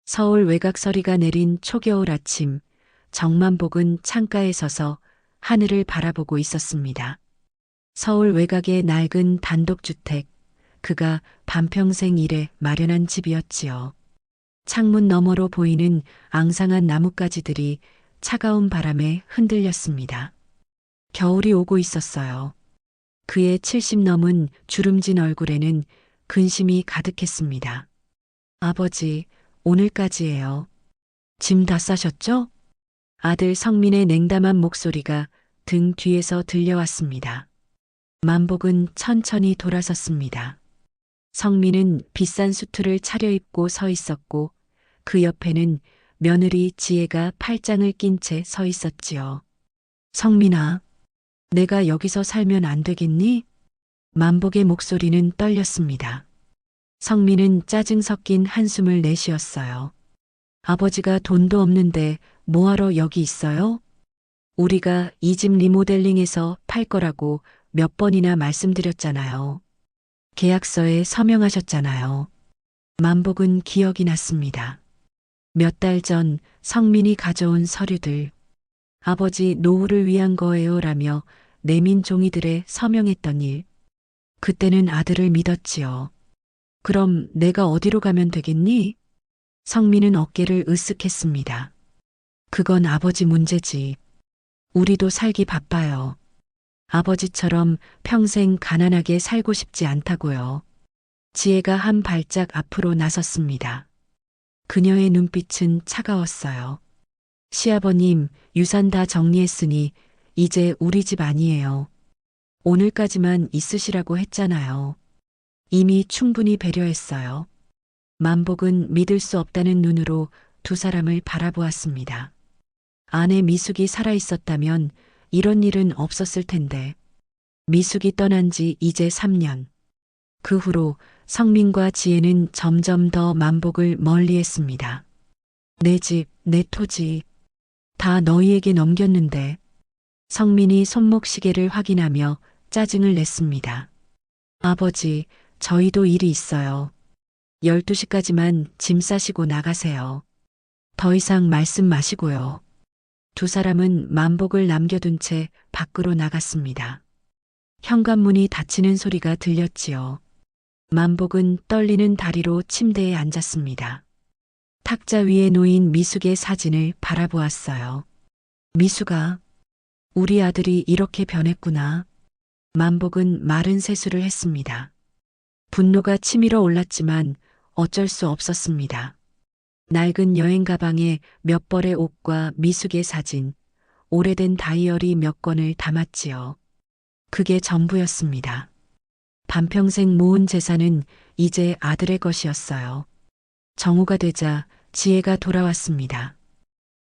서울 외곽서리가 내린 초겨울 아침, 정만복은 창가에 서서 하늘을 바라보고 있었습니다. 서울 외곽의 낡은 단독주택, 그가 반평생 일에 마련한 집이었지요. 창문 너머로 보이는 앙상한 나뭇가지들이 차가운 바람에 흔들렸습니다. 겨울이 오고 있었어요. 그의 70 넘은 주름진 얼굴에는 근심이 가득했습니다. 아버지, 오늘까지예요. 짐 다 싸셨죠? 아들 성민의 냉담한 목소리가 등 뒤에서 들려왔습니다. 만복은 천천히 돌아섰습니다. 성민은 비싼 수트를 차려입고 서 있었고 그 옆에는 며느리 지혜가 팔짱을 낀 채 서 있었지요. 성민아, 내가 여기서 살면 안 되겠니? 만복의 목소리는 떨렸습니다. 성민은 짜증 섞인 한숨을 내쉬었어요. 아버지가 돈도 없는데 뭐하러 여기 있어요? 우리가 이 집 리모델링해서 팔 거라고 몇 번이나 말씀드렸잖아요. 계약서에 서명하셨잖아요. 만복은 기억이 났습니다. 몇 달 전 성민이 가져온 서류들. 아버지 노후를 위한 거예요라며 내민 종이들에 서명했던 일. 그때는 아들을 믿었지요. 그럼 내가 어디로 가면 되겠니? 성민은 어깨를 으쓱했습니다. 그건 아버지 문제지. 우리도 살기 바빠요. 아버지처럼 평생 가난하게 살고 싶지 않다고요. 지혜가 한 발짝 앞으로 나섰습니다. 그녀의 눈빛은 차가웠어요. 시아버님, 유산 다 정리했으니 이제 우리 집 아니에요. 오늘까지만 있으시라고 했잖아요. 이미 충분히 배려했어요. 만복은 믿을 수 없다는 눈으로 두 사람을 바라보았습니다. 아내 미숙이 살아있었다면 이런 일은 없었을 텐데. 미숙이 떠난 지 이제 3년. 그 후로 성민과 지혜는 점점 더 만복을 멀리했습니다. 내 집, 내 토지, 다 너희에게 넘겼는데. 성민이 손목시계를 확인하며 짜증을 냈습니다. 아버지, 저희도 일이 있어요. 12시까지만 짐 싸시고 나가세요. 더 이상 말씀 마시고요. 두 사람은 만복을 남겨둔 채 밖으로 나갔습니다. 현관문이 닫히는 소리가 들렸지요. 만복은 떨리는 다리로 침대에 앉았습니다. 탁자 위에 놓인 미숙의 사진을 바라보았어요. 미숙아, 우리 아들이 이렇게 변했구나. 만복은 마른 세수를 했습니다. 분노가 치밀어 올랐지만 어쩔 수 없었습니다. 낡은 여행 가방에 몇 벌의 옷과 미숙의 사진, 오래된 다이어리 몇 권을 담았지요. 그게 전부였습니다. 반평생 모은 재산은 이제 아들의 것이었어요. 정오가 되자 지혜가 돌아왔습니다.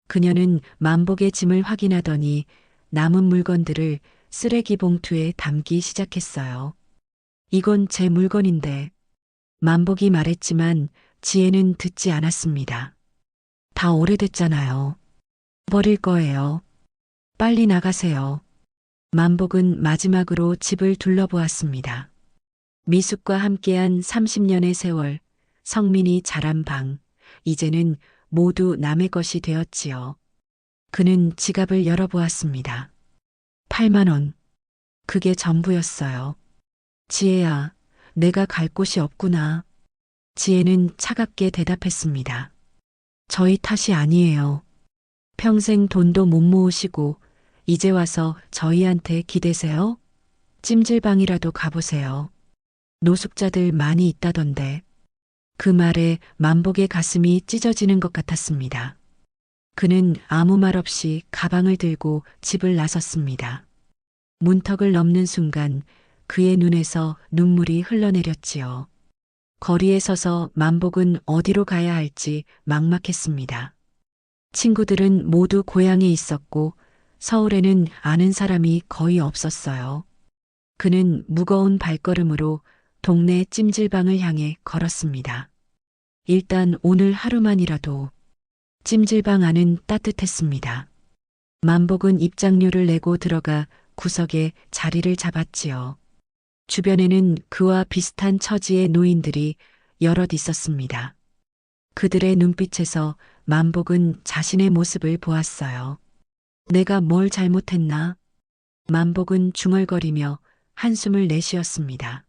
그녀는 만복의 짐을 확인하더니 남은 물건들을 쓰레기 봉투에 담기 시작했어요. 이건 제 물건인데. 만복이 말했지만 지혜는 듣지 않았습니다. 다 오래됐잖아요. 버릴 거예요. 빨리 나가세요. 만복은 마지막으로 집을 둘러보았습니다. 미숙과 함께한 30년의 세월, 성민이 자란 방, 이제는 모두 남의 것이 되었지요. 그는 지갑을 열어보았습니다. 8만 원. 그게 전부였어요. 지혜야, 내가 갈 곳이 없구나. 지혜는 차갑게 대답했습니다. 저희 탓이 아니에요. 평생 돈도 못 모으시고 이제 와서 저희한테 기대세요? 찜질방이라도 가보세요. 노숙자들 많이 있다던데. 그 말에 만복의 가슴이 찢어지는 것 같았습니다. 그는 아무 말 없이 가방을 들고 집을 나섰습니다. 문턱을 넘는 순간 그의 눈에서 눈물이 흘러내렸지요. 거리에 서서 만복은 어디로 가야 할지 막막했습니다. 친구들은 모두 고향에 있었고 서울에는 아는 사람이 거의 없었어요. 그는 무거운 발걸음으로 동네 찜질방을 향해 걸었습니다. 일단 오늘 하루만이라도. 찜질방 안은 따뜻했습니다. 만복은 입장료를 내고 들어가 구석에 자리를 잡았지요. 주변에는 그와 비슷한 처지의 노인들이 여럿 있었습니다. 그들의 눈빛에서 만복은 자신의 모습을 보았어요. 내가 뭘 잘못했나? 만복은 중얼거리며 한숨을 내쉬었습니다.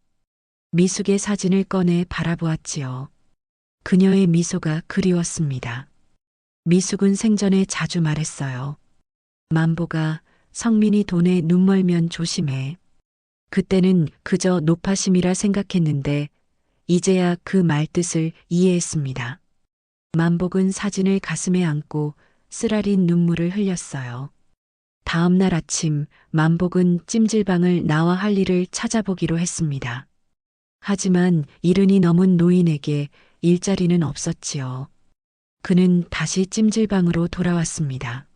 미숙의 사진을 꺼내 바라보았지요. 그녀의 미소가 그리웠습니다. 미숙은 생전에 자주 말했어요. 만복아, 성민이 돈에 눈 멀면 조심해. 그때는 그저 노파심이라 생각했는데 이제야 그 말뜻을 이해했습니다. 만복은 사진을 가슴에 안고 쓰라린 눈물을 흘렸어요. 다음 날 아침 만복은 찜질방을 나와 할 일을 찾아보기로 했습니다. 하지만 이른이 넘은 노인에게 일자리는 없었지요. 그는 다시 찜질방으로 돌아왔습니다.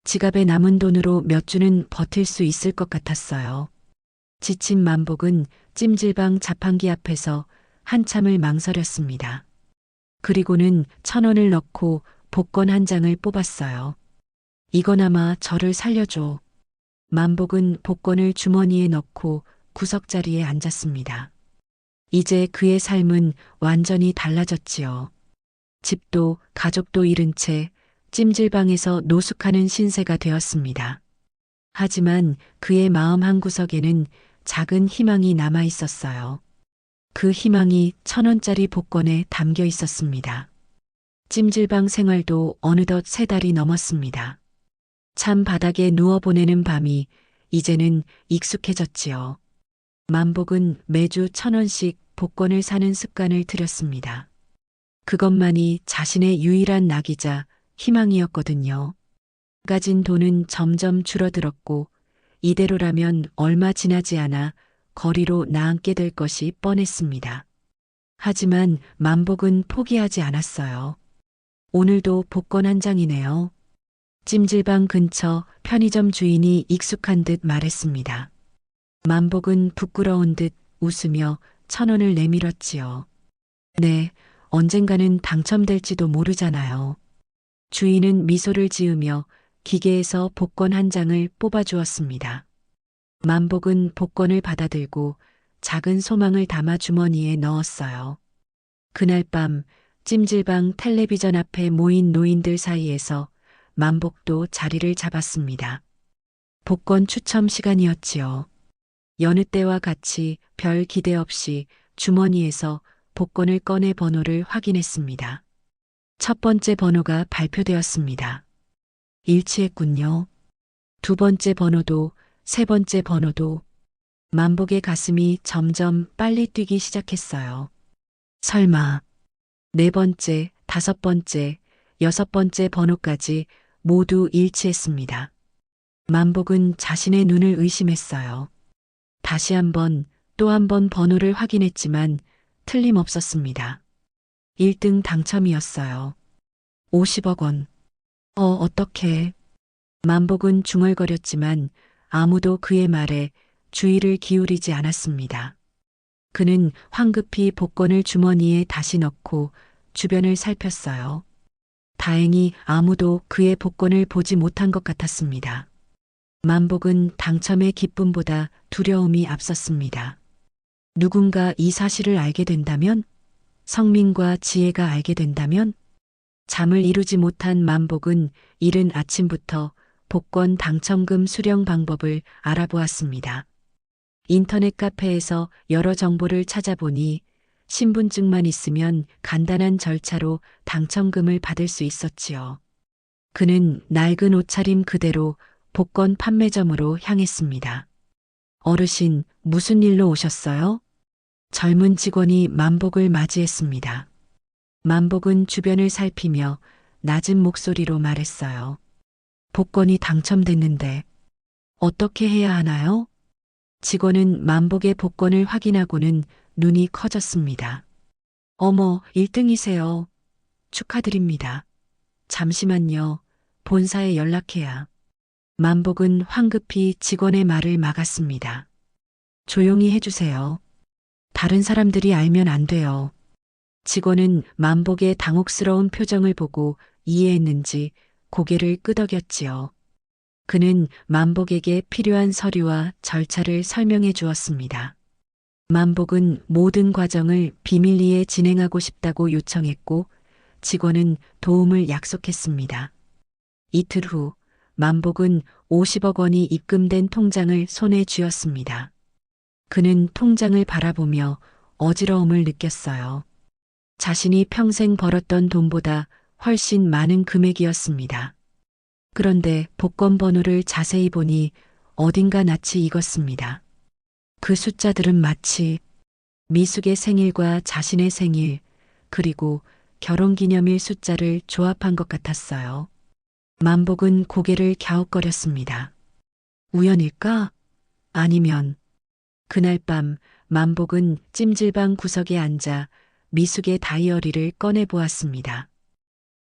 지갑에 남은 돈으로 몇 주는 버틸 수 있을 것 같았어요. 지친 만복은 찜질방 자판기 앞에서 한참을 망설였습니다. 그리고는 1,000원을 넣고 복권 한 장을 뽑았어요. 이거나마 저를 살려줘. 만복은 복권을 주머니에 넣고 구석자리에 앉았습니다. 이제 그의 삶은 완전히 달라졌지요. 집도 가족도 잃은 채 찜질방에서 노숙하는 신세가 되었습니다. 하지만 그의 마음 한구석에는 작은 희망이 남아 있었어요. 그 희망이 1,000원짜리 복권에 담겨 있었습니다. 찜질방 생활도 어느덧 3달이 넘었습니다. 찬 바닥에 누워 보내는 밤이 이제는 익숙해졌지요. 만복은 매주 1,000원씩 복권을 사는 습관을 들였습니다. 그것만이 자신의 유일한 낙이자 희망이었거든요. 가진 돈은 점점 줄어들었고 이대로라면 얼마 지나지 않아 거리로 나앉게 될 것이 뻔했습니다. 하지만 만복은 포기하지 않았어요. 오늘도 복권 한 장이네요. 찜질방 근처 편의점 주인이 익숙한 듯 말했습니다. 만복은 부끄러운 듯 웃으며 1,000원을 내밀었지요. 네, 언젠가는 당첨될지도 모르잖아요. 주인은 미소를 지으며 기계에서 복권 한 장을 뽑아주었습니다. 만복은 복권을 받아들고 작은 소망을 담아 주머니에 넣었어요. 그날 밤 찜질방 텔레비전 앞에 모인 노인들 사이에서 만복도 자리를 잡았습니다. 복권 추첨 시간이었지요. 여느 때와 같이 별 기대 없이 주머니에서 복권을 꺼내 번호를 확인했습니다. 첫 번째 번호가 발표되었습니다. 일치했군요. 두 번째 번호도, 세 번째 번호도. 만복의 가슴이 점점 빨리 뛰기 시작했어요. 설마, 네 번째, 다섯 번째, 여섯 번째 번호까지 모두 일치했습니다. 만복은 자신의 눈을 의심했어요. 다시 한번, 또 한 번 번호를 확인했지만 틀림없었습니다. 1등 당첨이었어요. 50억 원. 어떡해. 만복은 중얼거렸지만 아무도 그의 말에 주의를 기울이지 않았습니다. 그는 황급히 복권을 주머니에 다시 넣고 주변을 살폈어요. 다행히 아무도 그의 복권을 보지 못한 것 같았습니다. 만복은 당첨의 기쁨보다 두려움이 앞섰습니다. 누군가 이 사실을 알게 된다면? 성민과 지혜가 알게 된다면? 잠을 이루지 못한 만복은 이른 아침부터 복권 당첨금 수령 방법을 알아보았습니다. 인터넷 카페에서 여러 정보를 찾아보니 신분증만 있으면 간단한 절차로 당첨금을 받을 수 있었지요. 그는 낡은 옷차림 그대로 복권 판매점으로 향했습니다. 어르신, 무슨 일로 오셨어요? 젊은 직원이 만복을 맞이했습니다. 만복은 주변을 살피며 낮은 목소리로 말했어요. 복권이 당첨됐는데 어떻게 해야 하나요? 직원은 만복의 복권을 확인하고는 눈이 커졌습니다. 어머, 1등이세요. 축하드립니다. 잠시만요. 본사에 연락해야. 만복은 황급히 직원의 말을 막았습니다. 조용히 해주세요. 다른 사람들이 알면 안 돼요. 직원은 만복의 당혹스러운 표정을 보고 이해했는지 고개를 끄덕였지요. 그는 만복에게 필요한 서류와 절차를 설명해 주었습니다. 만복은 모든 과정을 비밀리에 진행하고 싶다고 요청했고 직원은 도움을 약속했습니다. 이틀 후 만복은 50억 원이 입금된 통장을 손에 쥐었습니다. 그는 통장을 바라보며 어지러움을 느꼈어요. 자신이 평생 벌었던 돈보다 훨씬 많은 금액이었습니다. 그런데 복권 번호를 자세히 보니 어딘가 낯이 익었습니다. 그 숫자들은 마치 미숙의 생일과 자신의 생일, 그리고 결혼기념일 숫자를 조합한 것 같았어요. 만복은 고개를 갸웃거렸습니다. 우연일까? 아니면 그날 밤 만복은 찜질방 구석에 앉아 미숙의 다이어리를 꺼내 보았습니다.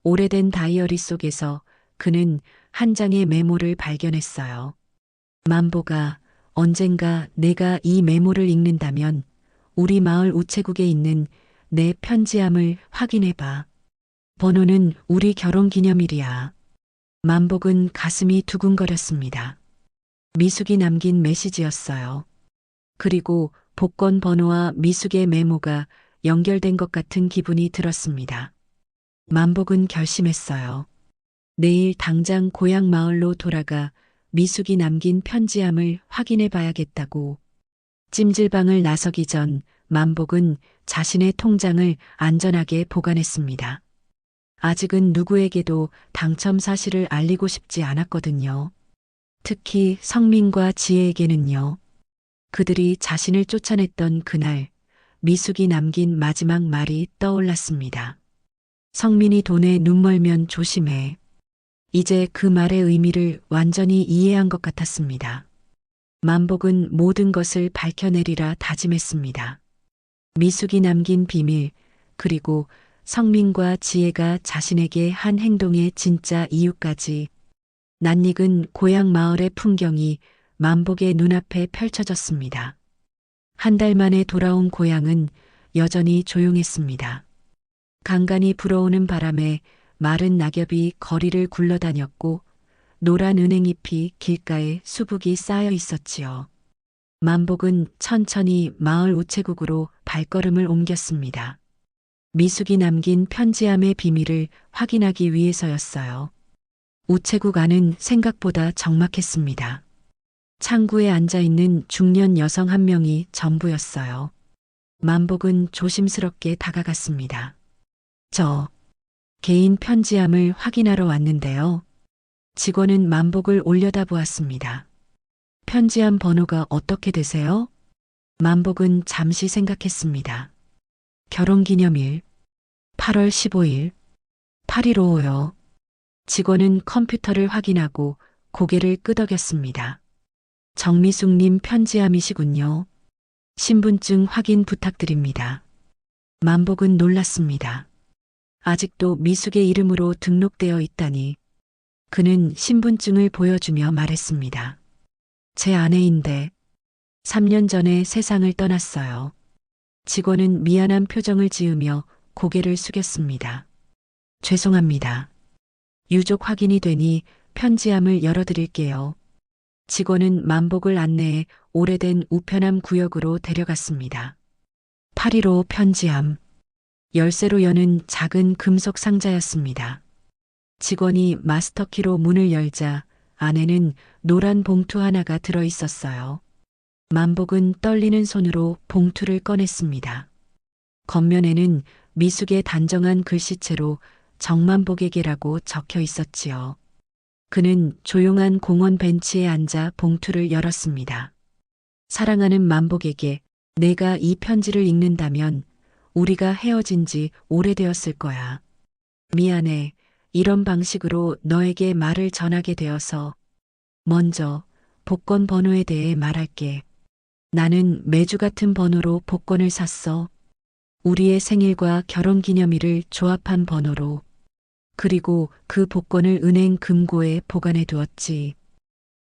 오래된 다이어리 속에서 그는 한 장의 메모를 발견했어요. 만복아, 언젠가 내가 이 메모를 읽는다면 우리 마을 우체국에 있는 내 편지함을 확인해봐. 번호는 우리 결혼 기념일이야. 만복은 가슴이 두근거렸습니다. 미숙이 남긴 메시지였어요. 그리고 복권 번호와 미숙의 메모가 연결된 것 같은 기분이 들었습니다. 만복은 결심했어요. 내일 당장 고향 마을로 돌아가 미숙이 남긴 편지함을 확인해 봐야겠다고. 찜질방을 나서기 전 만복은 자신의 통장을 안전하게 보관했습니다. 아직은 누구에게도 당첨 사실을 알리고 싶지 않았거든요. 특히 성민과 지혜에게는요. 그들이 자신을 쫓아냈던 그날 미숙이 남긴 마지막 말이 떠올랐습니다. 성민이 돈에 눈 멀면 조심해. 이제 그 말의 의미를 완전히 이해한 것 같았습니다. 만복은 모든 것을 밝혀내리라 다짐했습니다. 미숙이 남긴 비밀, 그리고 성민과 지혜가 자신에게 한 행동의 진짜 이유까지. 낯익은 고향 마을의 풍경이 만복의 눈앞에 펼쳐졌습니다. 한 달 만에 돌아온 고향은 여전히 조용했습니다. 간간히 불어오는 바람에 마른 낙엽이 거리를 굴러다녔고 노란 은행잎이 길가에 수북이 쌓여 있었지요. 만복은 천천히 마을 우체국으로 발걸음을 옮겼습니다. 미숙이 남긴 편지함의 비밀을 확인하기 위해서였어요. 우체국 안은 생각보다 적막했습니다. 창구에 앉아있는 중년 여성 한 명이 전부였어요. 만복은 조심스럽게 다가갔습니다. 저 개인 편지함을 확인하러 왔는데요. 직원은 만복을 올려다보았습니다. 편지함 번호가 어떻게 되세요? 만복은 잠시 생각했습니다. 결혼기념일 8월 15일 8155요. 직원은 컴퓨터를 확인하고 고개를 끄덕였습니다. 정미숙님 편지함이시군요. 신분증 확인 부탁드립니다. 만복은 놀랐습니다. 아직도 미숙의 이름으로 등록되어 있다니. 그는 신분증을 보여주며 말했습니다. 제 아내인데 3년 전에 세상을 떠났어요. 직원은 미안한 표정을 지으며 고개를 숙였습니다. 죄송합니다. 유족 확인이 되니 편지함을 열어드릴게요. 직원은 만복을 안내해 오래된 우편함 구역으로 데려갔습니다. 815 편지함. 열쇠로 여는 작은 금속 상자였습니다. 직원이 마스터키로 문을 열자 안에는 노란 봉투 하나가 들어 있었어요. 만복은 떨리는 손으로 봉투를 꺼냈습니다. 겉면에는 미숙의 단정한 글씨체로 정만복에게라고 적혀 있었지요. 그는 조용한 공원 벤치에 앉아 봉투를 열었습니다. 사랑하는 만복에게 내가 이 편지를 읽는다면 우리가 헤어진 지 오래되었을 거야. 미안해. 이런 방식으로 너에게 말을 전하게 되어서. 먼저 복권 번호에 대해 말할게. 나는 매주 같은 번호로 복권을 샀어. 우리의 생일과 결혼 기념일을 조합한 번호로. 그리고 그 복권을 은행 금고에 보관해 두었지.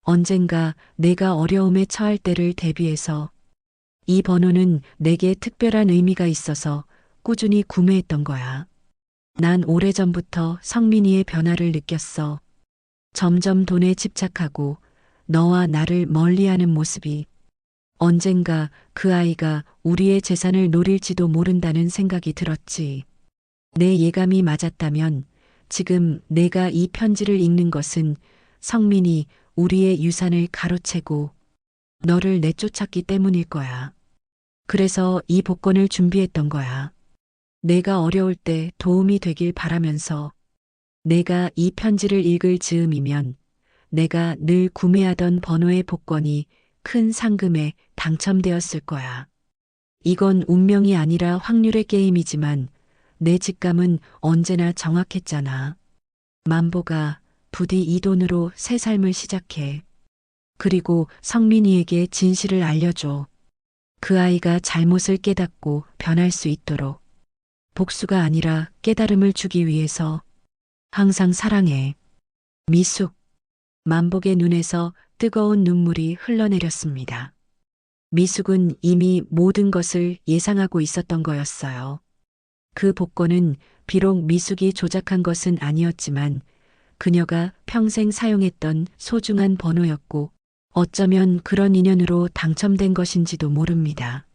언젠가 내가 어려움에 처할 때를 대비해서. 이 번호는 내게 특별한 의미가 있어서 꾸준히 구매했던 거야. 난 오래전부터 성민이의 변화를 느꼈어. 점점 돈에 집착하고 너와 나를 멀리하는 모습이. 언젠가 그 아이가 우리의 재산을 노릴지도 모른다는 생각이 들었지. 내 예감이 맞았다면 지금 내가 이 편지를 읽는 것은 성민이 우리의 유산을 가로채고 너를 내쫓았기 때문일 거야. 그래서 이 복권을 준비했던 거야. 내가 어려울 때 도움이 되길 바라면서 내가 이 편지를 읽을 즈음이면 내가 늘 구매하던 번호의 복권이 큰 상금에 당첨되었을 거야. 이건 운명이 아니라 확률의 게임이지만 내 직감은 언제나 정확했잖아. 만보가 부디 이 돈으로 새 삶을 시작해. 그리고 성민이에게 진실을 알려줘. 그 아이가 잘못을 깨닫고 변할 수 있도록. 복수가 아니라 깨달음을 주기 위해서 항상 사랑해. 미숙. 만복의 눈에서 뜨거운 눈물이 흘러내렸습니다. 미숙은 이미 모든 것을 예상하고 있었던 거였어요. 그 복권은 비록 미숙이 조작한 것은 아니었지만 그녀가 평생 사용했던 소중한 번호였고 어쩌면 그런 인연으로 당첨된 것인지도 모릅니다.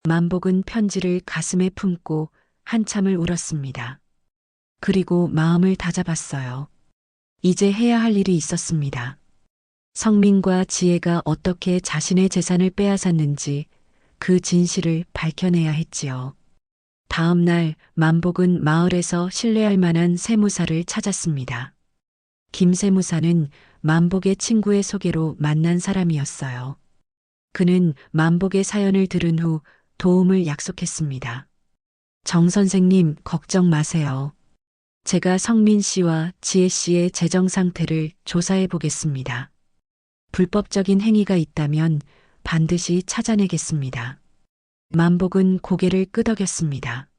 만복은 편지를 가슴에 품고 한참을 울었습니다. 그리고 마음을 다잡았어요. 이제 해야 할 일이 있었습니다. 성민과 지혜가 어떻게 자신의 재산을 빼앗았는지 그 진실을 밝혀내야 했지요. 다음 날 만복은 마을에서 신뢰할 만한 세무사를 찾았습니다. 김 세무사는 만복의 친구의 소개로 만난 사람이었어요. 그는 만복의 사연을 들은 후 도움을 약속했습니다. 정 선생님, 걱정 마세요. 제가 성민 씨와 지혜 씨의 재정 상태를 조사해 보겠습니다. 불법적인 행위가 있다면 반드시 찾아내겠습니다. 만복은 고개를 끄덕였습니다.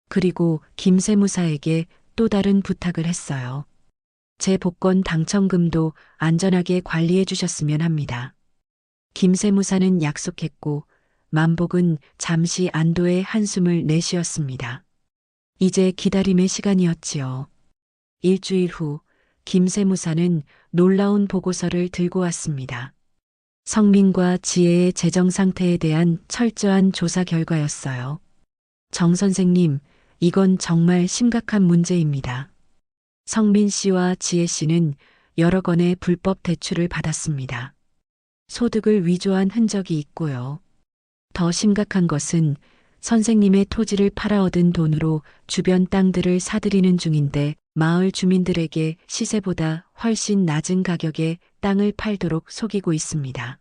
그리고 김 세무사에게 또 다른 부탁을 했어요. 제 복권 당첨금도 안전하게 관리해 주셨으면 합니다. 김 세무사는 약속했고 만복은 잠시 안도의 한숨을 내쉬었습니다. 이제 기다림의 시간이었지요. 일주일 후 김 세무사는 놀라운 보고서를 들고 왔습니다. 성민과 지혜의 재정 상태에 대한 철저한 조사 결과였어요. 정 선생님, 이건 정말 심각한 문제입니다. 성민 씨와 지혜 씨는 여러 건의 불법 대출을 받았습니다. 소득을 위조한 흔적이 있고요. 더 심각한 것은 선생님의 토지를 팔아 얻은 돈으로 주변 땅들을 사들이는 중인데 마을 주민들에게 시세보다 훨씬 낮은 가격에 땅을 팔도록 속이고 있습니다.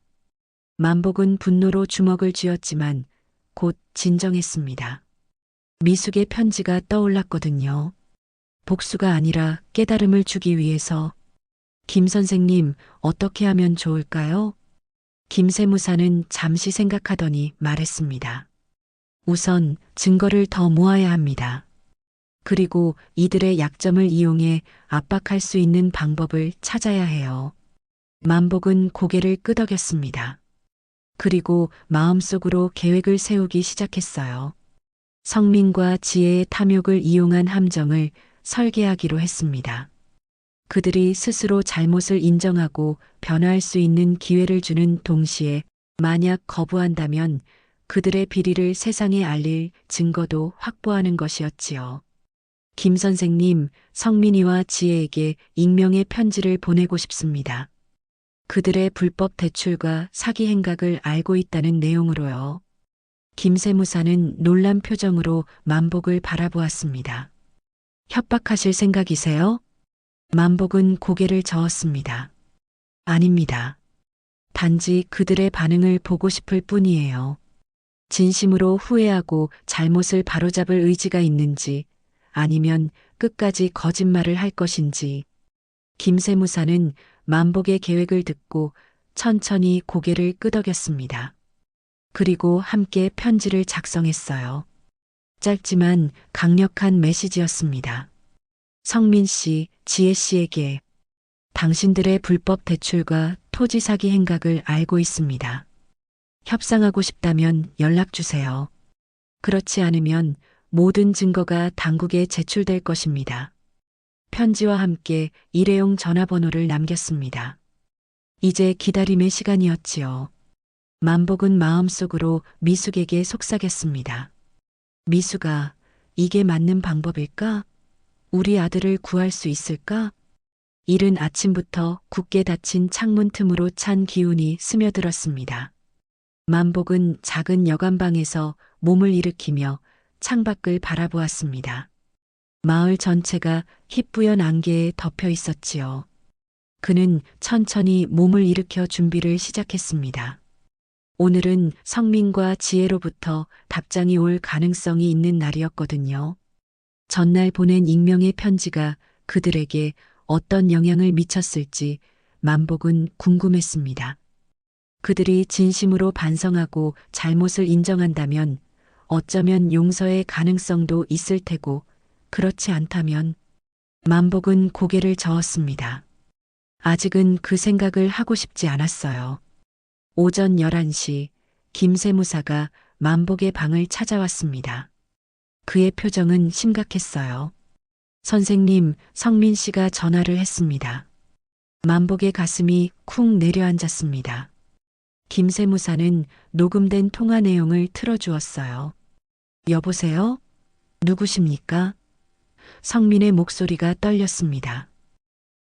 만복은 분노로 주먹을 쥐었지만 곧 진정했습니다. 미숙의 편지가 떠올랐거든요. 복수가 아니라 깨달음을 주기 위해서. 김 선생님, 어떻게 하면 좋을까요? 김 세무사는 잠시 생각하더니 말했습니다. 우선 증거를 더 모아야 합니다. 그리고 이들의 약점을 이용해 압박할 수 있는 방법을 찾아야 해요. 만복은 고개를 끄덕였습니다. 그리고 마음속으로 계획을 세우기 시작했어요. 성민과 지혜의 탐욕을 이용한 함정을 설계하기로 했습니다. 그들이 스스로 잘못을 인정하고 변화할 수 있는 기회를 주는 동시에 만약 거부한다면 그들의 비리를 세상에 알릴 증거도 확보하는 것이었지요. 김 선생님, 성민이와 지혜에게 익명의 편지를 보내고 싶습니다. 그들의 불법 대출과 사기 행각을 알고 있다는 내용으로요. 김 세무사는 놀란 표정으로 만복을 바라보았습니다. 협박하실 생각이세요? 만복은 고개를 저었습니다. 아닙니다. 단지 그들의 반응을 보고 싶을 뿐이에요. 진심으로 후회하고 잘못을 바로잡을 의지가 있는지 아니면 끝까지 거짓말을 할 것인지. 김 세무사는 만복의 계획을 듣고 천천히 고개를 끄덕였습니다. 그리고 함께 편지를 작성했어요. 짧지만 강력한 메시지였습니다. 성민 씨, 지혜 씨에게 당신들의 불법 대출과 토지 사기 행각을 알고 있습니다. 협상하고 싶다면 연락 주세요. 그렇지 않으면 모든 증거가 당국에 제출될 것입니다. 편지와 함께 일회용 전화번호를 남겼습니다. 이제 기다림의 시간이었지요. 만복은 마음속으로 미숙에게 속삭였습니다. 미숙아, 이게 맞는 방법일까? 우리 아들을 구할 수 있을까? 이른 아침부터 굳게 닫힌 창문 틈으로 찬 기운이 스며들었습니다. 만복은 작은 여관방에서 몸을 일으키며 창밖을 바라보았습니다. 마을 전체가 희뿌연 안개에 덮여 있었지요. 그는 천천히 몸을 일으켜 준비를 시작했습니다. 오늘은 성민과 지혜로부터 답장이 올 가능성이 있는 날이었거든요. 전날 보낸 익명의 편지가 그들에게 어떤 영향을 미쳤을지 만복은 궁금했습니다. 그들이 진심으로 반성하고 잘못을 인정한다면 어쩌면 용서의 가능성도 있을 테고 그렇지 않다면 만복은 고개를 저었습니다. 아직은 그 생각을 하고 싶지 않았어요. 오전 11시 김세무사가 만복의 방을 찾아왔습니다. 그의 표정은 심각했어요. 선생님, 성민 씨가 전화를 했습니다. 만복의 가슴이 쿵 내려앉았습니다. 김세무사는 녹음된 통화 내용을 틀어주었어요. 여보세요? 누구십니까? 성민의 목소리가 떨렸습니다.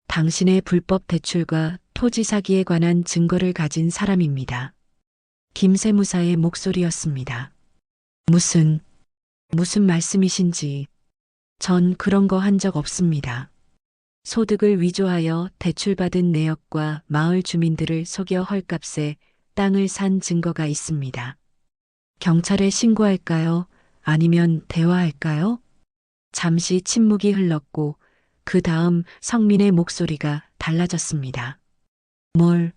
당신의 불법 대출과 토지 사기에 관한 증거를 가진 사람입니다. 김세무사의 목소리였습니다. 무슨 말씀이신지. 전 그런 거 한 적 없습니다. 소득을 위조하여 대출받은 내역과 마을 주민들을 속여 헐값에 땅을 산 증거가 있습니다. 경찰에 신고할까요? 아니면 대화할까요? 잠시 침묵이 흘렀고 그 다음 성민의 목소리가 달라졌습니다. 뭘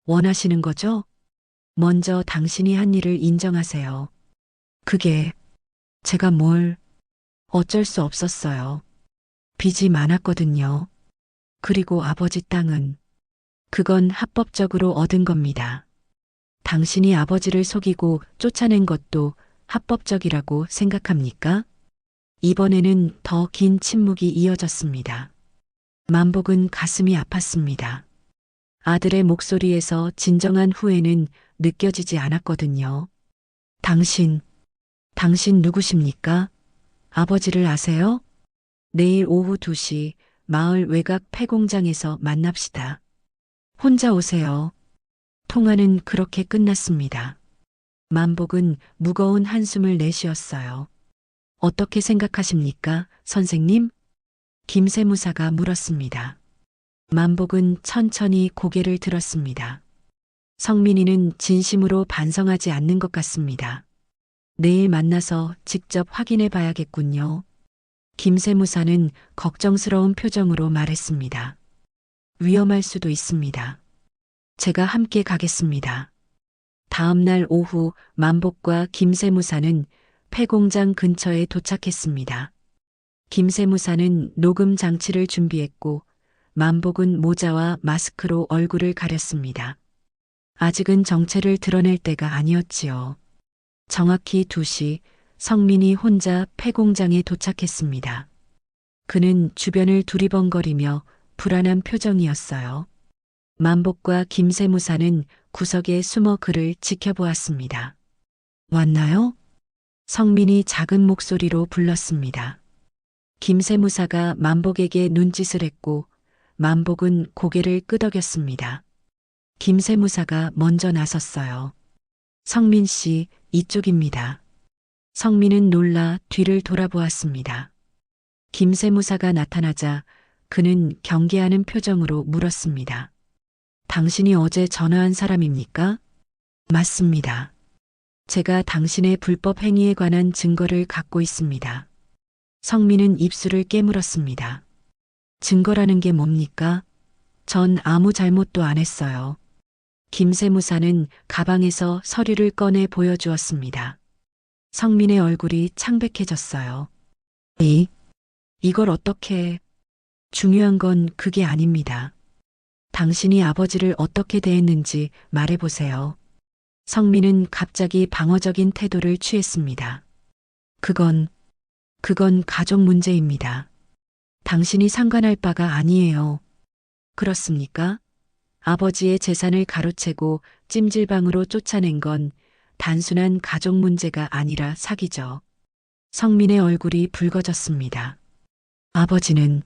원하시는 거죠? 먼저 당신이 한 일을 인정하세요. 그게 제가 어쩔 수 없었어요. 빚이 많았거든요. 그리고 아버지 땅은 그건 합법적으로 얻은 겁니다. 당신이 아버지를 속이고 쫓아낸 것도 합법적이라고 생각합니까? 이번에는 더 긴 침묵이 이어졌습니다. 만복은 가슴이 아팠습니다. 아들의 목소리에서 진정한 후회는 느껴지지 않았거든요. 당신 누구십니까? 아버지를 아세요? 내일 오후 2시 마을 외곽 폐공장에서 만납시다. 혼자 오세요. 통화는 그렇게 끝났습니다. 만복은 무거운 한숨을 내쉬었어요. 어떻게 생각하십니까, 선생님? 김세무사가 물었습니다. 만복은 천천히 고개를 들었습니다. 성민이는 진심으로 반성하지 않는 것 같습니다. 내일 만나서 직접 확인해 봐야겠군요. 김세무사는 걱정스러운 표정으로 말했습니다. 위험할 수도 있습니다. 제가 함께 가겠습니다. 다음 날 오후 만복과 김세무사는 폐공장 근처에 도착했습니다. 김세무사는 녹음 장치를 준비했고 만복은 모자와 마스크로 얼굴을 가렸습니다. 아직은 정체를 드러낼 때가 아니었지요. 정확히 2시 성민이 혼자 폐공장에 도착했습니다. 그는 주변을 두리번거리며 불안한 표정이었어요. 만복과 김세무사는 구석에 숨어 그를 지켜보았습니다. 왔나요? 성민이 작은 목소리로 불렀습니다. 김세무사가 만복에게 눈짓을 했고 만복은 고개를 끄덕였습니다. 김세무사가 먼저 나섰어요. 성민 씨, 이쪽입니다. 성민은 놀라 뒤를 돌아보았습니다. 김세무사가 나타나자 그는 경계하는 표정으로 물었습니다. 당신이 어제 전화한 사람입니까? 맞습니다. 제가 당신의 불법 행위에 관한 증거를 갖고 있습니다. 성민은 입술을 깨물었습니다. 증거라는 게 뭡니까? 전 아무 잘못도 안 했어요. 김세무사는 가방에서 서류를 꺼내 보여주었습니다. 성민의 얼굴이 창백해졌어요. 이걸 어떻게... 중요한 건 그게 아닙니다. 당신이 아버지를 어떻게 대했는지 말해보세요. 성민은 갑자기 방어적인 태도를 취했습니다. 그건 가족 문제입니다. 당신이 상관할 바가 아니에요. 그렇습니까? 아버지의 재산을 가로채고 찜질방으로 쫓아낸 건 단순한 가족 문제가 아니라 사기죠. 성민의 얼굴이 붉어졌습니다. 아버지는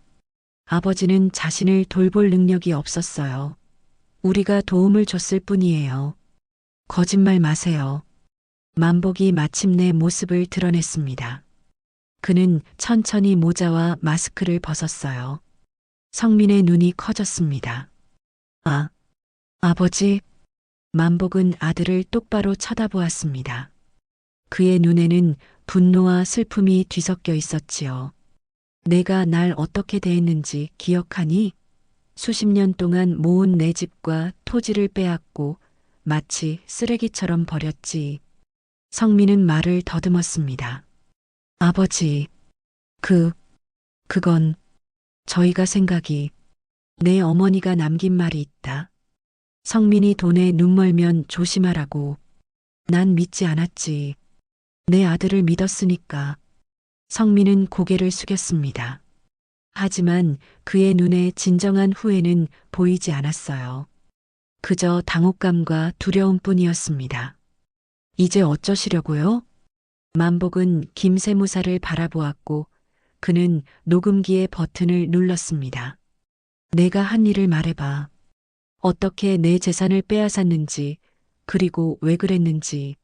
자신을 돌볼 능력이 없었어요. 우리가 도움을 줬을 뿐이에요. 거짓말 마세요. 만복이 마침내 모습을 드러냈습니다. 그는 천천히 모자와 마스크를 벗었어요. 성민의 눈이 커졌습니다. 아, 아버지. 만복은 아들을 똑바로 쳐다보았습니다. 그의 눈에는 분노와 슬픔이 뒤섞여 있었지요. 내가 날 어떻게 대했는지 기억하니? 수십 년 동안 모은 내 집과 토지를 빼앗고 마치 쓰레기처럼 버렸지. 성민은 말을 더듬었습니다. 아버지, 그건 저희가 생각이 내 어머니가 남긴 말이 있다. 성민이 돈에 눈멀면 조심하라고. 난 믿지 않았지. 내 아들을 믿었으니까. 성민은 고개를 숙였습니다. 하지만 그의 눈에 진정한 후회는 보이지 않았어요. 그저 당혹감과 두려움뿐이었습니다. 이제 어쩌시려고요? 만복은 김세무사를 바라보았고 그는 녹음기의 버튼을 눌렀습니다. 내가 한 일을 말해봐. 어떻게 내 재산을 빼앗았는지, 그리고 왜 그랬는지.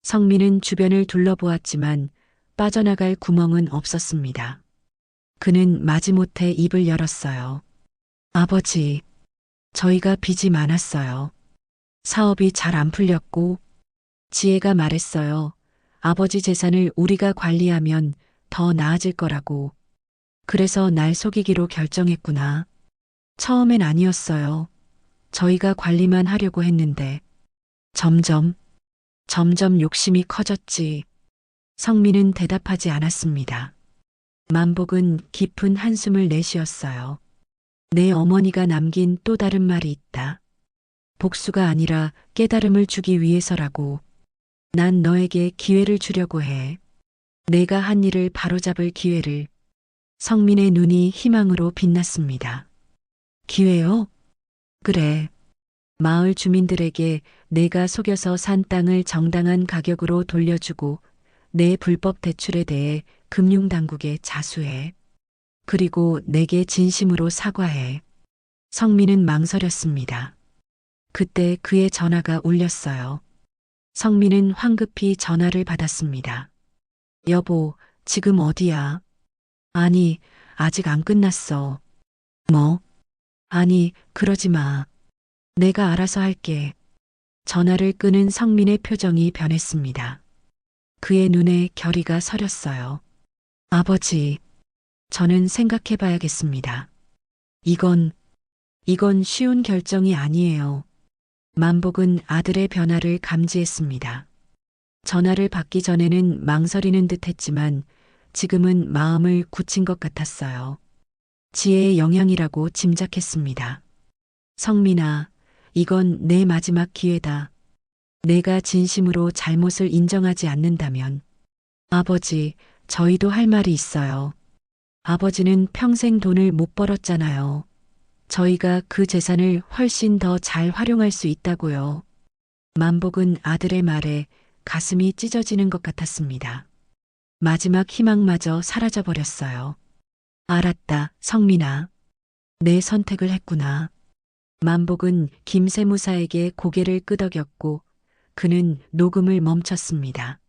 성민은 주변을 둘러보았지만 빠져나갈 구멍은 없었습니다. 그는 마지못해 입을 열었어요. 아버지, 저희가 빚이 많았어요. 사업이 잘 안 풀렸고, 지혜가 말했어요. 아버지 재산을 우리가 관리하면 더 나아질 거라고. 그래서 날 속이기로 결정했구나. 처음엔 아니었어요. 저희가 관리만 하려고 했는데 점점 욕심이 커졌지. 성민은 대답하지 않았습니다. 만복은 깊은 한숨을 내쉬었어요. 내 어머니가 남긴 또 다른 말이 있다. 복수가 아니라 깨달음을 주기 위해서라고. 난 너에게 기회를 주려고 해. 내가 한 일을 바로잡을 기회를. 성민의 눈이 희망으로 빛났습니다. 기회요? 그래. 마을 주민들에게 내가 속여서 산 땅을 정당한 가격으로 돌려주고 내 불법 대출에 대해 금융당국에 자수해. 그리고 내게 진심으로 사과해. 성민은 망설였습니다. 그때 그의 전화가 울렸어요. 성민은 황급히 전화를 받았습니다. 여보, 지금 어디야? 아니, 아직 안 끝났어. 뭐? 아니, 그러지 마. 내가 알아서 할게. 전화를 끄는 성민의 표정이 변했습니다. 그의 눈에 결의가 서렸어요. 아버지, 저는 생각해 봐야겠습니다. 이건 쉬운 결정이 아니에요. 만복은 아들의 변화를 감지했습니다. 전화를 받기 전에는 망설이는 듯 했지만 지금은 마음을 굳힌 것 같았어요. 지혜의 영향이라고 짐작했습니다. 성민아, 이건 내 마지막 기회다. 내가 진심으로 잘못을 인정하지 않는다면. 아버지, 저희도 할 말이 있어요. 아버지는 평생 돈을 못 벌었잖아요. 저희가 그 재산을 훨씬 더 잘 활용할 수 있다고요. 만복은 아들의 말에 가슴이 찢어지는 것 같았습니다. 마지막 희망마저 사라져버렸어요. 알았다, 성민아. 내 선택을 했구나. 만복은 김세무사에게 고개를 끄덕였고 그는 녹음을 멈췄습니다.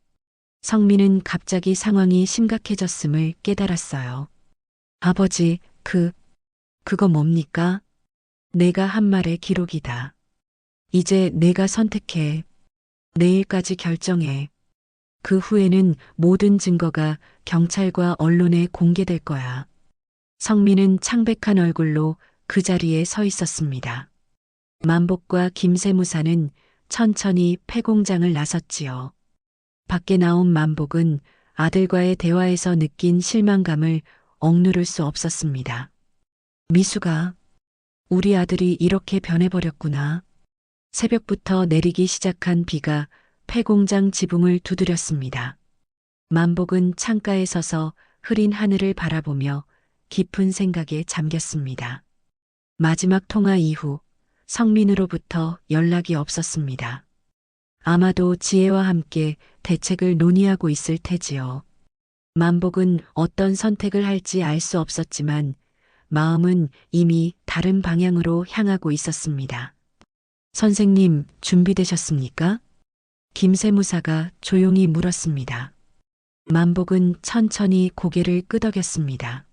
성민은 갑자기 상황이 심각해졌음을 깨달았어요. 아버지, 그거 뭡니까? 내가 한 말의 기록이다. 이제 내가 선택해. 내일까지 결정해. 그 후에는 모든 증거가 경찰과 언론에 공개될 거야. 성민은 창백한 얼굴로 그 자리에 서 있었습니다. 만복과 김세무사는 천천히 폐공장을 나섰지요. 밖에 나온 만복은 아들과의 대화에서 느낀 실망감을 억누를 수 없었습니다. 미수가, 우리 아들이 이렇게 변해버렸구나. 새벽부터 내리기 시작한 비가 폐공장 지붕을 두드렸습니다. 만복은 창가에 서서 흐린 하늘을 바라보며 깊은 생각에 잠겼습니다. 마지막 통화 이후 성민으로부터 연락이 없었습니다. 아마도 지혜와 함께 대책을 논의하고 있을 테지요. 만복은 어떤 선택을 할지 알 수 없었지만 마음은 이미 다른 방향으로 향하고 있었습니다. 선생님, 준비되셨습니까? 김세무사가 조용히 물었습니다. 만복은 천천히 고개를 끄덕였습니다.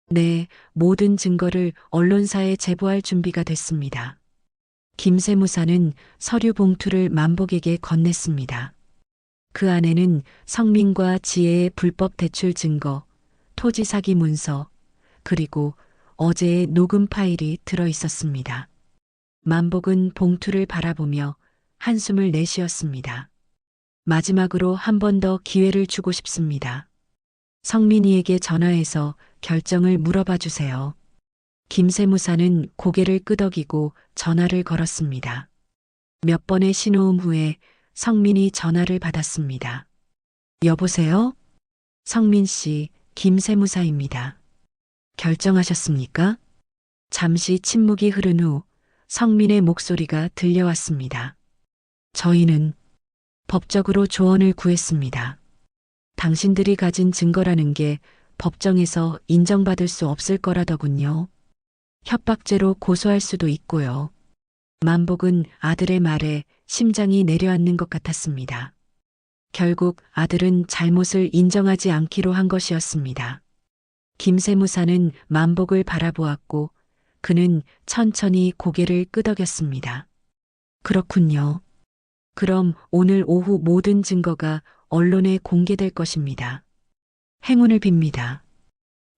네, 모든 증거를 언론사에 제보할 준비가 됐습니다. 김세무사는 서류 봉투를 만복에게 건넸습니다. 그 안에는 성민과 지혜의 불법 대출 증거, 토지 사기 문서, 그리고 어제의 녹음 파일이 들어 있었습니다. 만복은 봉투를 바라보며 한숨을 내쉬었습니다. 마지막으로 한 번 더 기회를 주고 싶습니다. 성민이에게 전화해서 결정을 물어봐 주세요. 김세무사는 고개를 끄덕이고 전화를 걸었습니다. 몇 번의 신호음 후에 성민이 전화를 받았습니다. 여보세요? 성민 씨, 김세무사입니다. 결정하셨습니까? 잠시 침묵이 흐른 후 성민의 목소리가 들려왔습니다. 저희는 법적으로 조언을 구했습니다. 당신들이 가진 증거라는 게 법정에서 인정받을 수 없을 거라더군요. 협박죄로 고소할 수도 있고요. 만복은 아들의 말에 심장이 내려앉는 것 같았습니다. 결국 아들은 잘못을 인정하지 않기로 한 것이었습니다. 김세무사는 만복을 바라보았고 그는 천천히 고개를 끄덕였습니다. 그렇군요. 그럼 오늘 오후 모든 증거가 언론에 공개될 것입니다. 행운을 빕니다.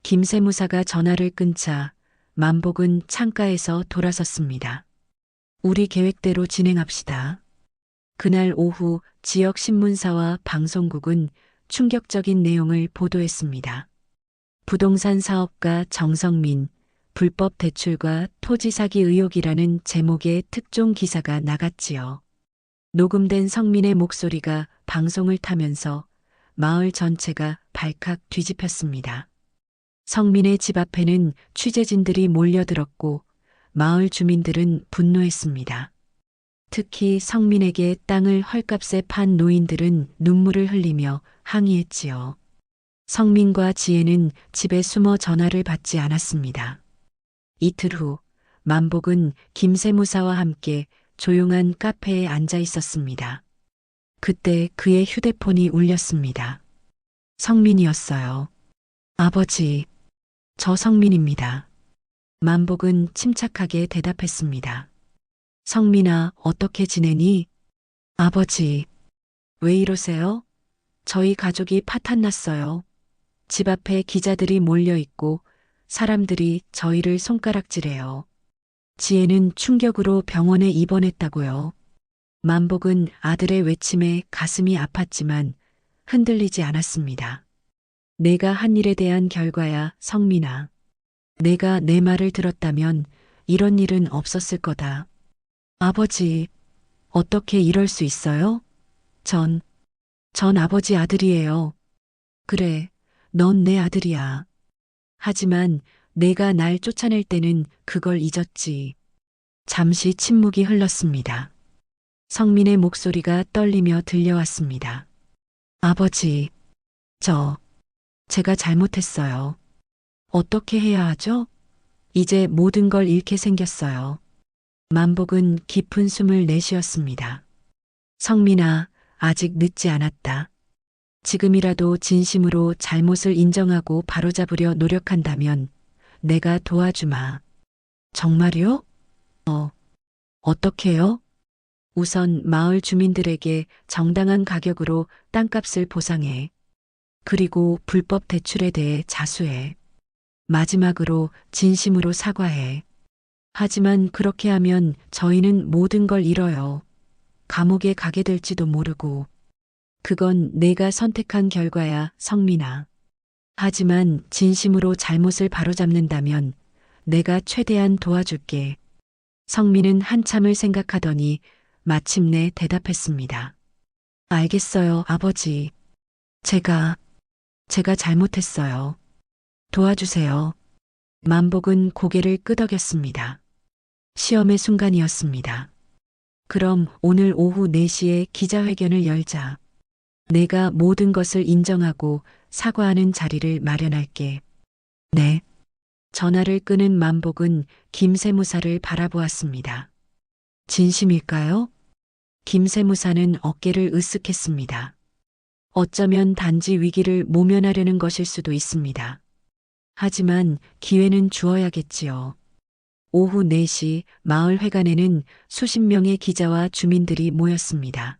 김세무사가 전화를 끊자 만복은 창가에서 돌아섰습니다. 우리 계획대로 진행합시다. 그날 오후 지역 신문사와 방송국은 충격적인 내용을 보도했습니다. 부동산 사업가 정성민, 불법 대출과 토지 사기 의혹이라는 제목의 특종 기사가 나갔지요. 녹음된 성민의 목소리가 방송을 타면서 마을 전체가 발칵 뒤집혔습니다. 성민의 집 앞에는 취재진들이 몰려들었고 마을 주민들은 분노했습니다. 특히 성민에게 땅을 헐값에 판 노인들은 눈물을 흘리며 항의했지요. 성민과 지혜는 집에 숨어 전화를 받지 않았습니다. 이틀 후 만복은 김세무사와 함께 조용한 카페에 앉아 있었습니다. 그때 그의 휴대폰이 울렸습니다. 성민이었어요. 아버지, 저 성민입니다. 만복은 침착하게 대답했습니다. 성민아, 어떻게 지내니? 아버지, 왜 이러세요? 저희 가족이 파탄났어요. 집 앞에 기자들이 몰려 있고 사람들이 저희를 손가락질해요. 지혜는 충격으로 병원에 입원했다고요. 만복은 아들의 외침에 가슴이 아팠지만 흔들리지 않았습니다. 내가 한 일에 대한 결과야, 성민아. 내가 내 말을 들었다면 이런 일은 없었을 거다. 아버지, 어떻게 이럴 수 있어요? 전 아버지 아들이에요. 그래, 넌 내 아들이야. 하지만 내가 날 쫓아낼 때는 그걸 잊었지. 잠시 침묵이 흘렀습니다. 성민의 목소리가 떨리며 들려왔습니다. 아버지, 제가 잘못했어요. 어떻게 해야 하죠? 이제 모든 걸 잃게 생겼어요. 만복은 깊은 숨을 내쉬었습니다. 성민아, 아직 늦지 않았다. 지금이라도 진심으로 잘못을 인정하고 바로잡으려 노력한다면 내가 도와주마. 정말요? 어떻게요? 우선 마을 주민들에게 정당한 가격으로 땅값을 보상해. 그리고 불법 대출에 대해 자수해. 마지막으로 진심으로 사과해. 하지만 그렇게 하면 저희는 모든 걸 잃어요. 감옥에 가게 될지도 모르고. 그건 내가 선택한 결과야, 성민아. 하지만 진심으로 잘못을 바로잡는다면 내가 최대한 도와줄게. 성민은 한참을 생각하더니 마침내 대답했습니다. 알겠어요, 아버지. 제가 잘못했어요. 도와주세요. 만복은 고개를 끄덕였습니다. 시험의 순간이었습니다. 그럼 오늘 오후 4시에 기자회견을 열자. 내가 모든 것을 인정하고 사과하는 자리를 마련할게. 네. 전화를 끄는 만복은 김세무사를 바라보았습니다. 진심일까요? 김세무사는 어깨를 으쓱했습니다. 어쩌면 단지 위기를 모면하려는 것일 수도 있습니다. 하지만 기회는 주어야겠지요. 오후 4시 마을 회관에는 수십 명의 기자와 주민들이 모였습니다.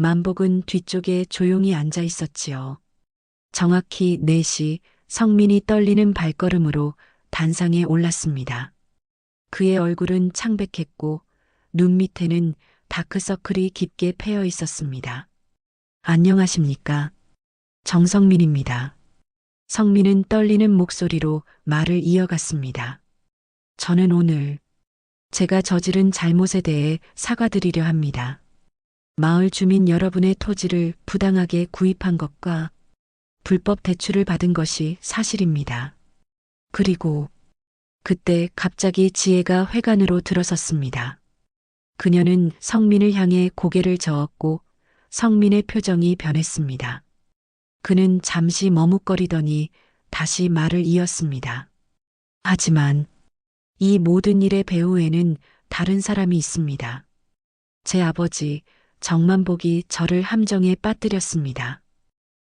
만복은 뒤쪽에 조용히 앉아 있었지요. 정확히 4시 성민이 떨리는 발걸음으로 단상에 올랐습니다. 그의 얼굴은 창백했고 눈 밑에는 다크서클이 깊게 패여 있었습니다. 안녕하십니까? 정성민입니다. 성민은 떨리는 목소리로 말을 이어갔습니다. 저는 오늘 제가 저지른 잘못에 대해 사과드리려 합니다. 마을 주민 여러분의 토지를 부당하게 구입한 것과 불법 대출을 받은 것이 사실입니다. 그리고 그때 갑자기 지혜가 회관으로 들어섰습니다. 그녀는 성민을 향해 고개를 저었고 성민의 표정이 변했습니다. 그는 잠시 머뭇거리더니 다시 말을 이었습니다. 하지만 이 모든 일의 배후에는 다른 사람이 있습니다. 제 아버지 정만복이 저를 함정에 빠뜨렸습니다.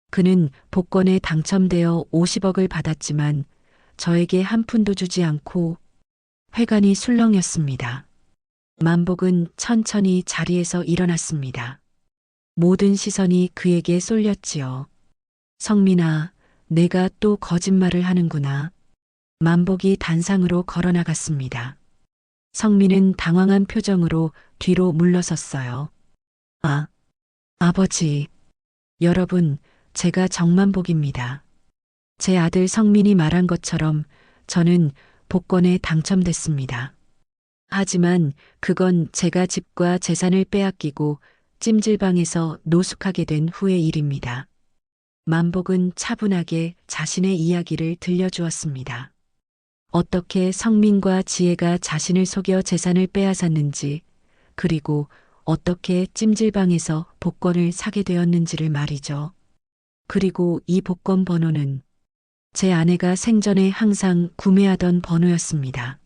그는 복권에 당첨되어 50억을 받았지만 저에게 한 푼도 주지 않고 회관이 술렁였습니다. 만복은 천천히 자리에서 일어났습니다. 모든 시선이 그에게 쏠렸지요. 성민아, 내가 또 거짓말을 하는구나. 만복이 단상으로 걸어나갔습니다. 성민은 당황한 표정으로 뒤로 물러섰어요. 아버지. 여러분, 제가 정만복입니다. 제 아들 성민이 말한 것처럼 저는 복권에 당첨됐습니다. 하지만 그건 제가 집과 재산을 빼앗기고 찜질방에서 노숙하게 된 후의 일입니다. 만복은 차분하게 자신의 이야기를 들려주었습니다. 어떻게 성민과 지혜가 자신을 속여 재산을 빼앗았는지, 그리고 어떻게 찜질방에서 복권을 사게 되었는지를 말이죠. 그리고 이 복권 번호는 제 아내가 생전에 항상 구매하던 번호였습니다.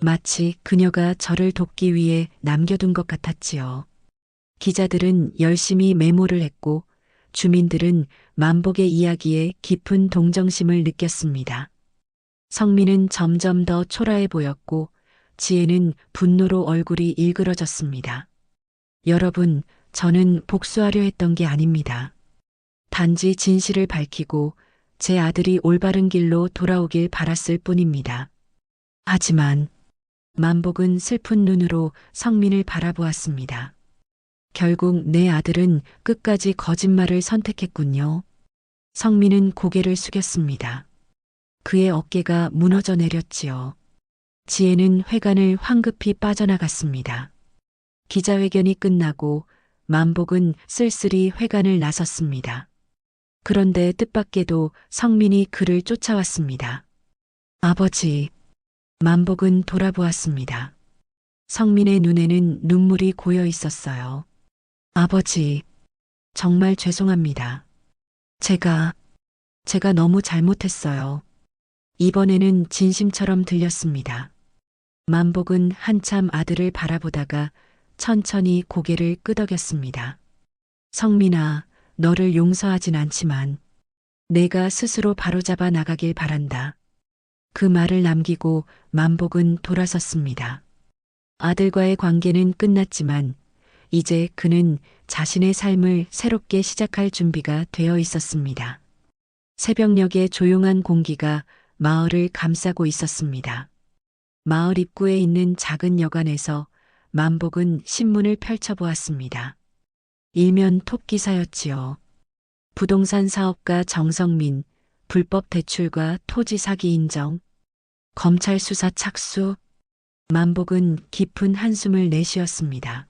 마치 그녀가 저를 돕기 위해 남겨둔 것 같았지요. 기자들은 열심히 메모를 했고 주민들은 만복의 이야기에 깊은 동정심을 느꼈습니다. 성민은 점점 더 초라해 보였고 지혜는 분노로 얼굴이 일그러졌습니다. 여러분, 저는 복수하려 했던 게 아닙니다. 단지 진실을 밝히고 제 아들이 올바른 길로 돌아오길 바랐을 뿐입니다. 하지만 만복은 슬픈 눈으로 성민을 바라보았습니다. 결국 내 아들은 끝까지 거짓말을 선택했군요. 성민은 고개를 숙였습니다. 그의 어깨가 무너져 내렸지요. 지혜는 회관을 황급히 빠져나갔습니다. 기자회견이 끝나고 만복은 쓸쓸히 회관을 나섰습니다. 그런데 뜻밖에도 성민이 그를 쫓아왔습니다. 아버지. 만복은 돌아보았습니다. 성민의 눈에는 눈물이 고여 있었어요. 아버지, 정말 죄송합니다. 제가 너무 잘못했어요. 이번에는 진심처럼 들렸습니다. 만복은 한참 아들을 바라보다가 천천히 고개를 끄덕였습니다. 성민아, 너를 용서하진 않지만 내가 스스로 바로잡아 나가길 바란다. 그 말을 남기고 만복은 돌아섰습니다. 아들과의 관계는 끝났지만 이제 그는 자신의 삶을 새롭게 시작할 준비가 되어 있었습니다. 새벽녘의 조용한 공기가 마을을 감싸고 있었습니다. 마을 입구에 있는 작은 여관에서 만복은 신문을 펼쳐보았습니다. 일면 톱 기사였지요. 부동산 사업가 정성민, 불법 대출과 토지 사기 인정, 검찰 수사 착수. 만복은 깊은 한숨을 내쉬었습니다.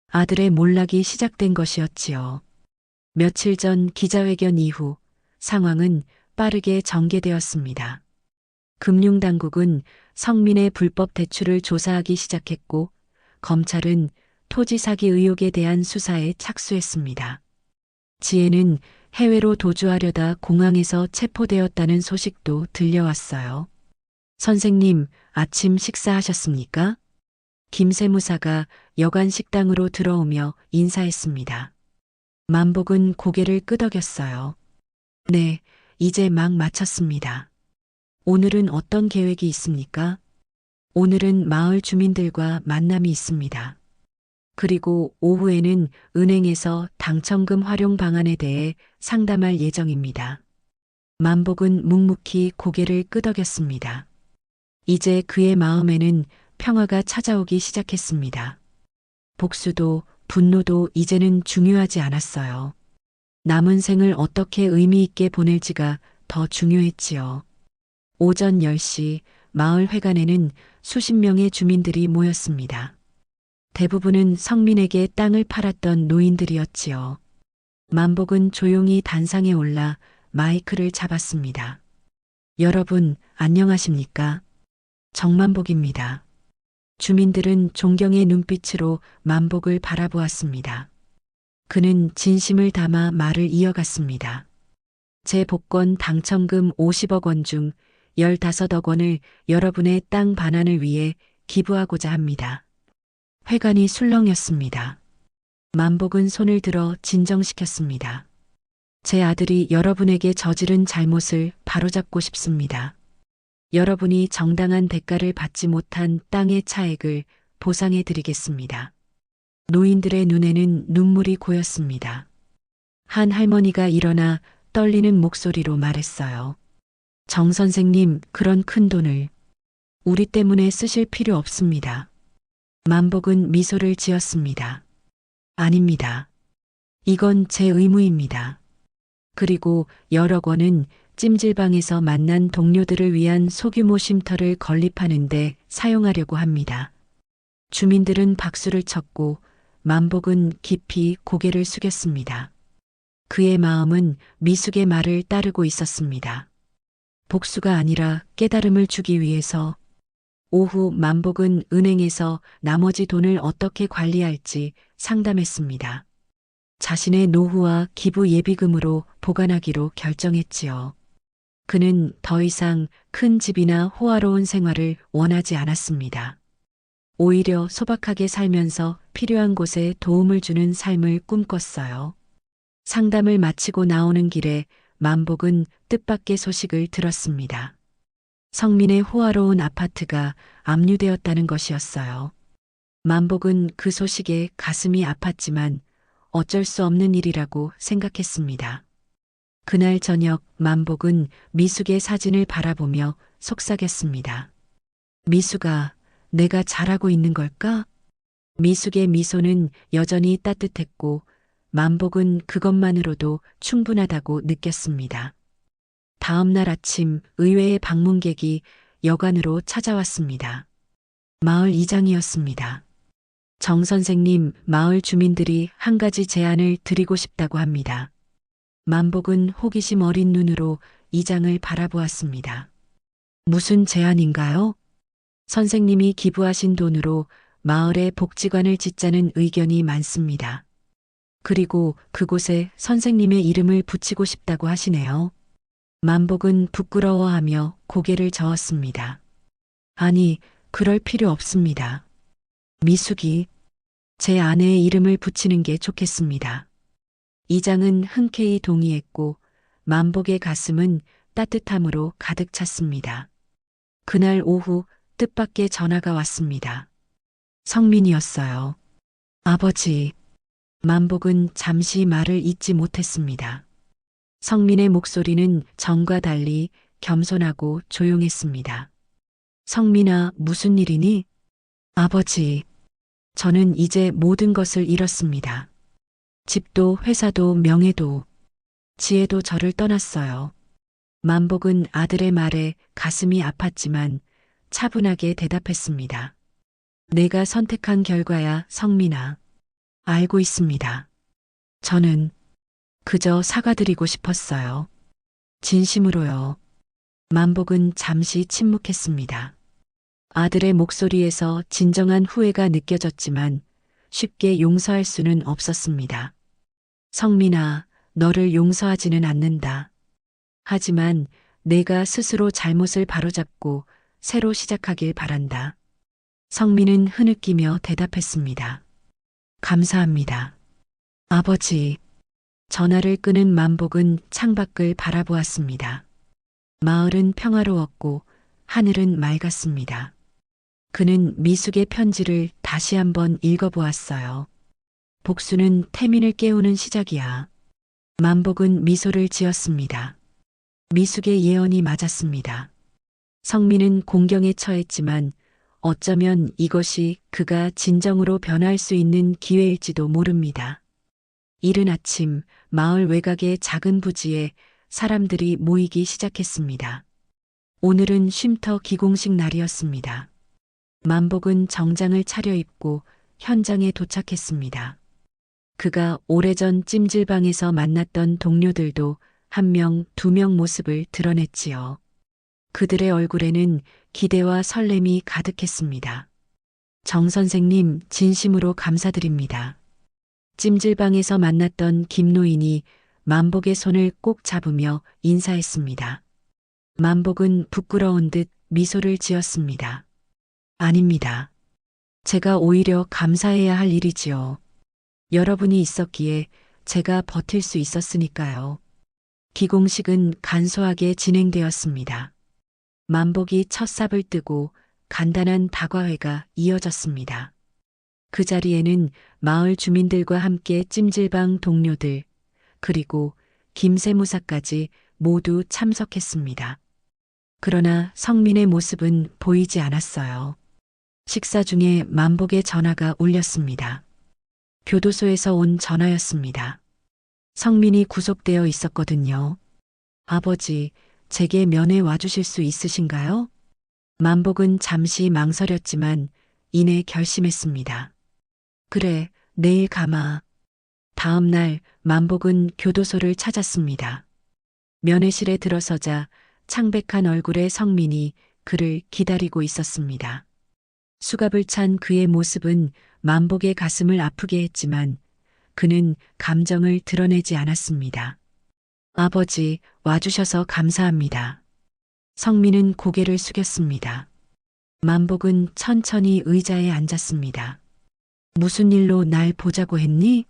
아들의 몰락이 시작된 것이었지요. 며칠 전 기자회견 이후 상황은 빠르게 전개되었습니다. 금융당국은 성민의 불법 대출을 조사하기 시작했고 검찰은 토지 사기 의혹에 대한 수사에 착수했습니다. 지혜는 해외로 도주하려다 공항에서 체포되었다는 소식도 들려왔어요. 선생님, 아침 식사하셨습니까? 김세무사가 여관 식당으로 들어오며 인사했습니다. 만복은 고개를 끄덕였어요. 네, 이제 막 마쳤습니다. 오늘은 어떤 계획이 있습니까? 오늘은 마을 주민들과 만남이 있습니다. 그리고 오후에는 은행에서 당첨금 활용 방안에 대해 상담할 예정입니다. 만복은 묵묵히 고개를 끄덕였습니다. 이제 그의 마음에는 평화가 찾아오기 시작했습니다. 복수도 분노도 이제는 중요하지 않았어요. 남은 생을 어떻게 의미 있게 보낼지가 더 중요했지요. 오전 10시 마을 회관에는 수십 명의 주민들이 모였습니다. 대부분은 성민에게 땅을 팔았던 노인들이었지요. 만복은 조용히 단상에 올라 마이크를 잡았습니다. 여러분, 안녕하십니까? 정만복입니다. 주민들은 존경의 눈빛으로 만복을 바라보았습니다. 그는 진심을 담아 말을 이어갔습니다. 제 복권 당첨금 50억 원 중 15억 원을 여러분의 땅 반환을 위해 기부하고자 합니다. 회관이 술렁였습니다. 만복은 손을 들어 진정시켰습니다. 제 아들이 여러분에게 저지른 잘못을 바로잡고 싶습니다. 여러분이 정당한 대가를 받지 못한 땅의 차액을 보상해 드리겠습니다. 노인들의 눈에는 눈물이 고였습니다. 한 할머니가 일어나 떨리는 목소리로 말했어요. 정 선생님, 그런 큰 돈을 우리 때문에 쓰실 필요 없습니다. 만복은 미소를 지었습니다. 아닙니다. 이건 제 의무입니다. 그리고 여러 원은 찜질방에서 만난 동료들을 위한 소규모 쉼터를 건립하는데 사용하려고 합니다. 주민들은 박수를 쳤고 만복은 깊이 고개를 숙였습니다. 그의 마음은 미숙의 말을 따르고 있었습니다. 복수가 아니라 깨달음을 주기 위해서. 오후 만복은 은행에서 나머지 돈을 어떻게 관리할지 상담했습니다. 자신의 노후와 기부 예비금으로 보관하기로 결정했지요. 그는 더 이상 큰 집이나 호화로운 생활을 원하지 않았습니다. 오히려 소박하게 살면서 필요한 곳에 도움을 주는 삶을 꿈꿨어요. 상담을 마치고 나오는 길에 만복은 뜻밖의 소식을 들었습니다. 성민의 호화로운 아파트가 압류되었다는 것이었어요. 만복은 그 소식에 가슴이 아팠지만 어쩔 수 없는 일이라고 생각했습니다. 그날 저녁 만복은 미숙의 사진을 바라보며 속삭였습니다. 미숙아, 내가 잘하고 있는 걸까? 미숙의 미소는 여전히 따뜻했고 만복은 그것만으로도 충분하다고 느꼈습니다. 다음 날 아침 의외의 방문객이 여관으로 찾아왔습니다. 마을 이장이었습니다. 정 선생님, 마을 주민들이 한 가지 제안을 드리고 싶다고 합니다. 만복은 호기심 어린 눈으로 이장을 바라보았습니다. 무슨 제안인가요? 선생님이 기부하신 돈으로 마을에 복지관을 짓자는 의견이 많습니다. 그리고 그곳에 선생님의 이름을 붙이고 싶다고 하시네요. 만복은 부끄러워하며 고개를 저었습니다. 아니, 그럴 필요 없습니다. 미숙이, 제 아내의 이름을 붙이는 게 좋겠습니다. 이장은 흔쾌히 동의했고 만복의 가슴은 따뜻함으로 가득 찼습니다. 그날 오후 뜻밖의 전화가 왔습니다. 성민이었어요. 아버지. 만복은 잠시 말을 잇지 못했습니다. 성민의 목소리는 전과 달리 겸손하고 조용했습니다. 성민아, 무슨 일이니? 아버지, 저는 이제 모든 것을 잃었습니다. 집도 회사도 명예도 지혜도 저를 떠났어요. 만복은 아들의 말에 가슴이 아팠지만 차분하게 대답했습니다. 내가 선택한 결과야, 성민아. 알고 있습니다. 저는 그저 사과드리고 싶었어요. 진심으로요. 만복은 잠시 침묵했습니다. 아들의 목소리에서 진정한 후회가 느껴졌지만 쉽게 용서할 수는 없었습니다. 성민아, 너를 용서하지는 않는다. 하지만 내가 스스로 잘못을 바로잡고 새로 시작하길 바란다. 성민은 흐느끼며 대답했습니다. 감사합니다. 아버지. 전화를 끊은 만복은 창밖을 바라보았습니다. 마을은 평화로웠고 하늘은 맑았습니다. 그는 미숙의 편지를 다시 한번 읽어보았어요. 복수는 태민을 깨우는 시작이야. 만복은 미소를 지었습니다. 미숙의 예언이 맞았습니다. 성민은 공경에 처했지만 어쩌면 이것이 그가 진정으로 변할 수 있는 기회일지도 모릅니다. 이른 아침 마을 외곽의 작은 부지에 사람들이 모이기 시작했습니다. 오늘은 쉼터 기공식 날이었습니다. 만복은 정장을 차려입고 현장에 도착했습니다. 그가 오래전 찜질방에서 만났던 동료들도 한 명, 두 명 모습을 드러냈지요. 그들의 얼굴에는 기대와 설렘이 가득했습니다. 정 선생님, 진심으로 감사드립니다. 찜질방에서 만났던 김노인이 만복의 손을 꼭 잡으며 인사했습니다. 만복은 부끄러운 듯 미소를 지었습니다. 아닙니다. 제가 오히려 감사해야 할 일이지요. 여러분이 있었기에 제가 버틸 수 있었으니까요. 기공식은 간소하게 진행되었습니다. 만복이 첫 삽을 뜨고 간단한 다과회가 이어졌습니다. 그 자리에는 마을 주민들과 함께 찜질방 동료들, 그리고 김세무사까지 모두 참석했습니다. 그러나 성민의 모습은 보이지 않았어요. 식사 중에 만복의 전화가 울렸습니다. 교도소에서 온 전화였습니다. 성민이 구속되어 있었거든요. 아버지, 제게 면회 와주실 수 있으신가요? 만복은 잠시 망설였지만 이내 결심했습니다. 그래, 내일 가마. 다음 날 만복은 교도소를 찾았습니다. 면회실에 들어서자 창백한 얼굴의 성민이 그를 기다리고 있었습니다. 수갑을 찬 그의 모습은 만복의 가슴을 아프게 했지만 그는 감정을 드러내지 않았습니다. 아버지, 와주셔서 감사합니다. 성민은 고개를 숙였습니다. 만복은 천천히 의자에 앉았습니다. 무슨 일로 날 보자고 했니?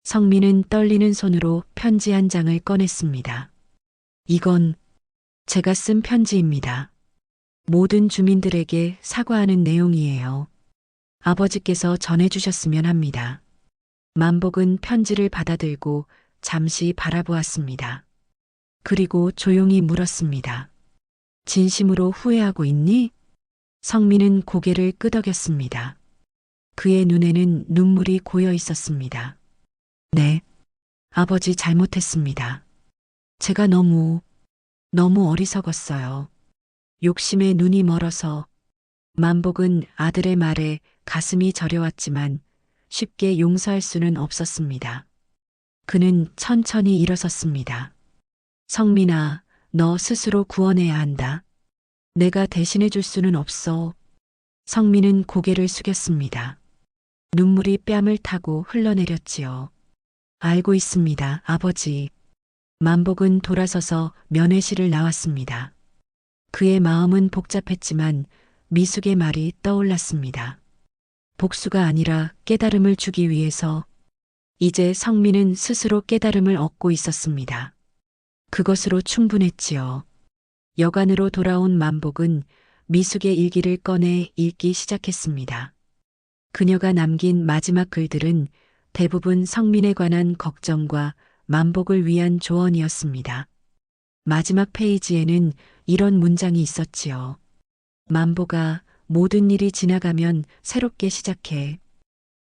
성민은 떨리는 손으로 편지 한 장을 꺼냈습니다. 이건 제가 쓴 편지입니다. 모든 주민들에게 사과하는 내용이에요. 아버지께서 전해주셨으면 합니다. 만복은 편지를 받아들고 잠시 바라보았습니다. 그리고 조용히 물었습니다. 진심으로 후회하고 있니? 성민은 고개를 끄덕였습니다. 그의 눈에는 눈물이 고여 있었습니다. 네, 아버지 잘못했습니다. 제가 너무 어리석었어요. 욕심에 눈이 멀어서. 만복은 아들의 말에 가슴이 저려왔지만 쉽게 용서할 수는 없었습니다. 그는 천천히 일어섰습니다. 성민아, 너 스스로 구원해야 한다. 내가 대신해 줄 수는 없어. 성민은 고개를 숙였습니다. 눈물이 뺨을 타고 흘러내렸지요. 알고 있습니다, 아버지. 만복은 돌아서서 면회실을 나왔습니다. 그의 마음은 복잡했지만 미숙의 말이 떠올랐습니다. 복수가 아니라 깨달음을 주기 위해서. 이제 성민은 스스로 깨달음을 얻고 있었습니다. 그것으로 충분했지요. 여관으로 돌아온 만복은 미숙의 일기를 꺼내 읽기 시작했습니다. 그녀가 남긴 마지막 글들은 대부분 성민에 관한 걱정과 만복을 위한 조언이었습니다. 마지막 페이지에는 이런 문장이 있었지요. 만복아, 모든 일이 지나가면 새롭게 시작해.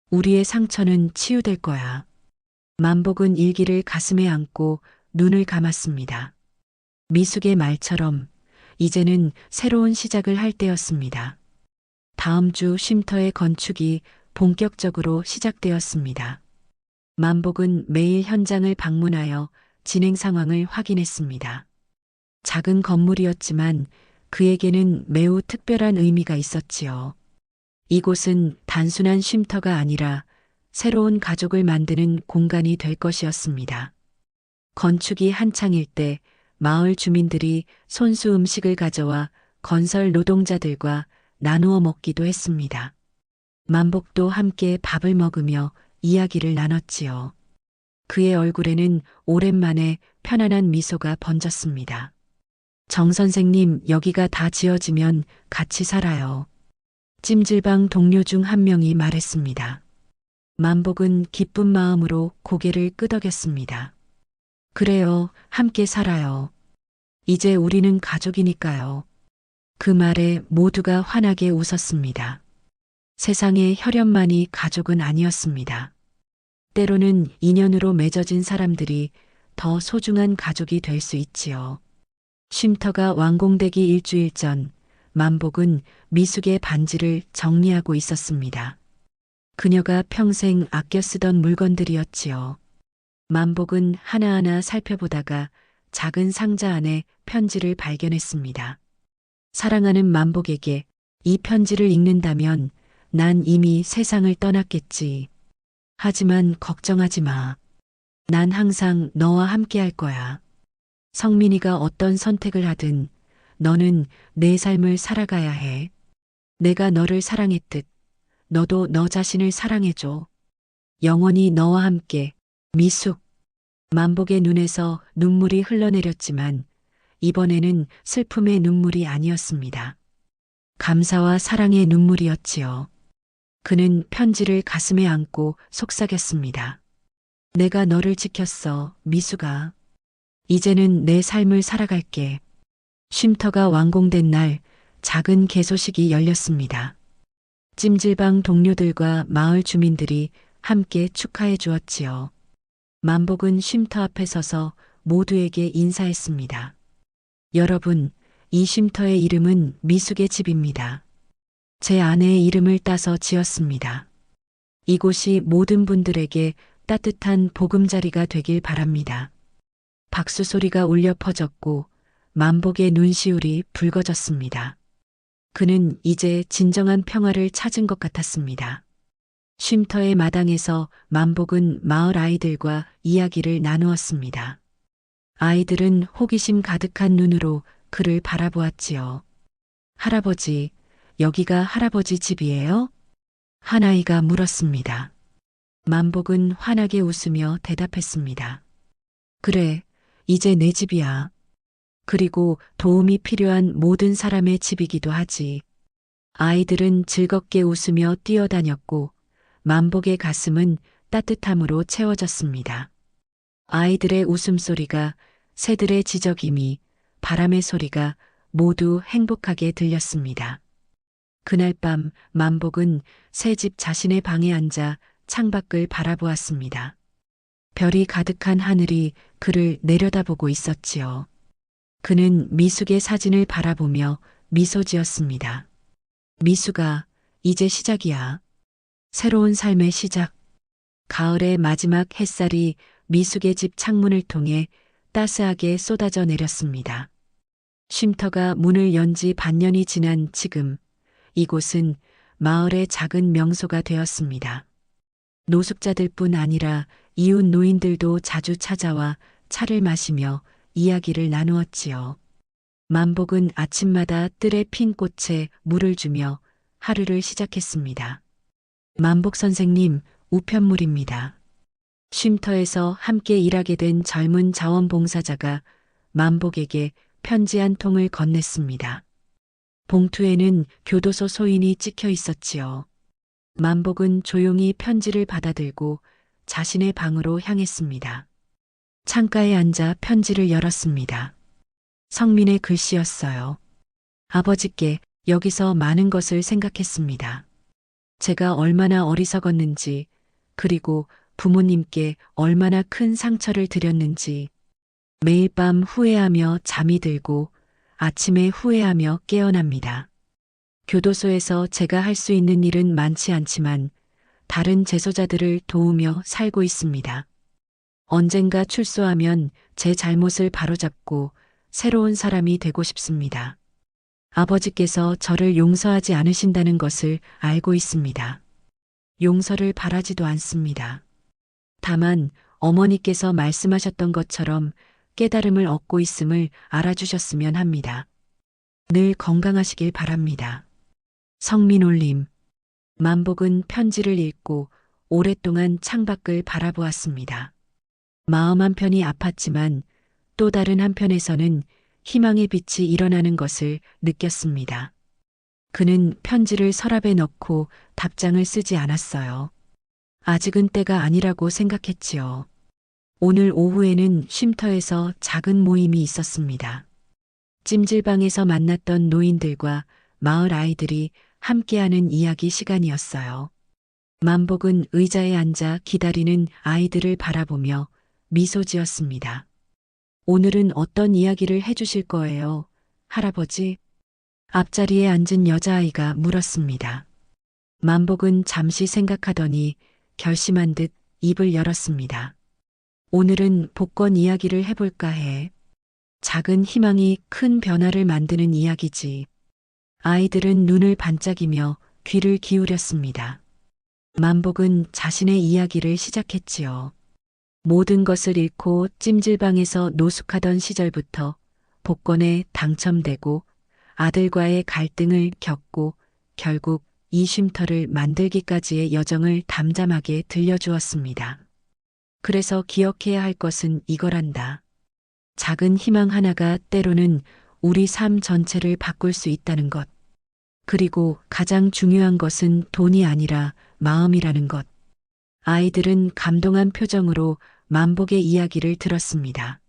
우리의 상처는 치유될 거야. 만복은 일기를 가슴에 안고 눈을 감았습니다. 미숙의 말처럼 이제는 새로운 시작을 할 때였습니다. 다음 주 쉼터의 건축이 본격적으로 시작되었습니다. 만복은 매일 현장을 방문하여 진행 상황을 확인했습니다. 작은 건물이었지만 그에게는 매우 특별한 의미가 있었지요. 이곳은 단순한 쉼터가 아니라 새로운 가족을 만드는 공간이 될 것이었습니다. 건축이 한창일 때 마을 주민들이 손수 음식을 가져와 건설 노동자들과 나누어 먹기도 했습니다. 만복도 함께 밥을 먹으며 이야기를 나눴지요. 그의 얼굴에는 오랜만에 편안한 미소가 번졌습니다. 정 선생님, 여기가 다 지어지면 같이 살아요. 찜질방 동료 중 한 명이 말했습니다. 만복은 기쁜 마음으로 고개를 끄덕였습니다. 그래요, 함께 살아요. 이제 우리는 가족이니까요. 그 말에 모두가 환하게 웃었습니다. 세상에 혈연만이 가족은 아니었습니다. 때로는 인연으로 맺어진 사람들이 더 소중한 가족이 될 수 있지요. 쉼터가 완공되기 일주일 전, 만복은 미숙의 반지를 정리하고 있었습니다. 그녀가 평생 아껴 쓰던 물건들이었지요. 만복은 하나하나 살펴보다가 작은 상자 안에 편지를 발견했습니다. 사랑하는 만복에게 이 편지를 읽는다면 난 이미 세상을 떠났겠지. 하지만 걱정하지 마. 난 항상 너와 함께 할 거야. 성민이가 어떤 선택을 하든 너는 내 삶을 살아가야 해. 내가 너를 사랑했듯 너도 너 자신을 사랑해줘. 영원히 너와 함께. 미숙. 만복의 눈에서 눈물이 흘러내렸지만 이번에는 슬픔의 눈물이 아니었습니다. 감사와 사랑의 눈물이었지요. 그는 편지를 가슴에 안고 속삭였습니다. 내가 너를 지켰어, 미숙아. 이제는 내 삶을 살아갈게. 쉼터가 완공된 날 작은 개소식이 열렸습니다. 찜질방 동료들과 마을 주민들이 함께 축하해 주었지요. 만복은 쉼터 앞에 서서 모두에게 인사했습니다. 여러분, 이 쉼터의 이름은 미숙의 집입니다. 제 아내의 이름을 따서 지었습니다. 이곳이 모든 분들에게 따뜻한 보금자리가 되길 바랍니다. 박수 소리가 울려 퍼졌고 만복의 눈시울이 붉어졌습니다. 그는 이제 진정한 평화를 찾은 것 같았습니다. 쉼터의 마당에서 만복은 마을 아이들과 이야기를 나누었습니다. 아이들은 호기심 가득한 눈으로 그를 바라보았지요. 할아버지, 여기가 할아버지 집이에요? 한 아이가 물었습니다. 만복은 환하게 웃으며 대답했습니다. 그래, 이제 내 집이야. 그리고 도움이 필요한 모든 사람의 집이기도 하지. 아이들은 즐겁게 웃으며 뛰어다녔고 만복의 가슴은 따뜻함으로 채워졌습니다. 아이들의 웃음소리가, 새들의 지저귀미, 바람의 소리가 모두 행복하게 들렸습니다. 그날 밤 만복은 새 집 자신의 방에 앉아 창밖을 바라보았습니다. 별이 가득한 하늘이 그를 내려다보고 있었지요. 그는 미숙의 사진을 바라보며 미소 지었습니다. 미숙아, 이제 시작이야. 새로운 삶의 시작. 가을의 마지막 햇살이 미숙의 집 창문을 통해 따스하게 쏟아져 내렸습니다. 쉼터가 문을 연 지 반년이 지난 지금, 이곳은 마을의 작은 명소가 되었습니다. 노숙자들뿐 아니라 이웃 노인들도 자주 찾아와 차를 마시며 이야기를 나누었지요. 만복은 아침마다 뜰에 핀 꽃에 물을 주며 하루를 시작했습니다. 만복 선생님, 우편물입니다. 쉼터에서 함께 일하게 된 젊은 자원봉사자가 만복에게 편지 한 통을 건넸습니다. 봉투에는 교도소 소인이 찍혀 있었지요. 만복은 조용히 편지를 받아들고 자신의 방으로 향했습니다. 창가에 앉아 편지를 열었습니다. 성민의 글씨였어요. 아버지께 여기서 많은 것을 생각했습니다. 제가 얼마나 어리석었는지, 그리고 부모님께 얼마나 큰 상처를 드렸는지, 매일 밤 후회하며 잠이 들고 아침에 후회하며 깨어납니다. 교도소에서 제가 할 수 있는 일은 많지 않지만 다른 재소자들을 도우며 살고 있습니다. 언젠가 출소하면 제 잘못을 바로잡고 새로운 사람이 되고 싶습니다. 아버지께서 저를 용서하지 않으신다는 것을 알고 있습니다. 용서를 바라지도 않습니다. 다만 어머니께서 말씀하셨던 것처럼 깨달음을 얻고 있음을 알아주셨으면 합니다. 늘 건강하시길 바랍니다. 성민올림. 만복은 편지를 읽고 오랫동안 창밖을 바라보았습니다. 마음 한편이 아팠지만 또 다른 한편에서는 희망의 빛이 일어나는 것을 느꼈습니다. 그는 편지를 서랍에 넣고 답장을 쓰지 않았어요. 아직은 때가 아니라고 생각했지요. 오늘 오후에는 쉼터에서 작은 모임이 있었습니다. 찜질방에서 만났던 노인들과 마을 아이들이 함께하는 이야기 시간이었어요. 만복은 의자에 앉아 기다리는 아이들을 바라보며 미소 지었습니다. 오늘은 어떤 이야기를 해주실 거예요, 할아버지? 앞자리에 앉은 여자아이가 물었습니다. 만복은 잠시 생각하더니 결심한 듯 입을 열었습니다. 오늘은 복권 이야기를 해볼까 해. 작은 희망이 큰 변화를 만드는 이야기지. 아이들은 눈을 반짝이며 귀를 기울였습니다. 만복은 자신의 이야기를 시작했지요. 모든 것을 잃고 찜질방에서 노숙하던 시절부터 복권에 당첨되고 아들과의 갈등을 겪고 결국 이 쉼터를 만들기까지의 여정을 담담하게 들려주었습니다. 그래서 기억해야 할 것은 이거란다. 작은 희망 하나가 때로는 우리 삶 전체를 바꿀 수 있다는 것. 그리고 가장 중요한 것은 돈이 아니라 마음이라는 것. 아이들은 감동한 표정으로 만복의 이야기를 들었습니다.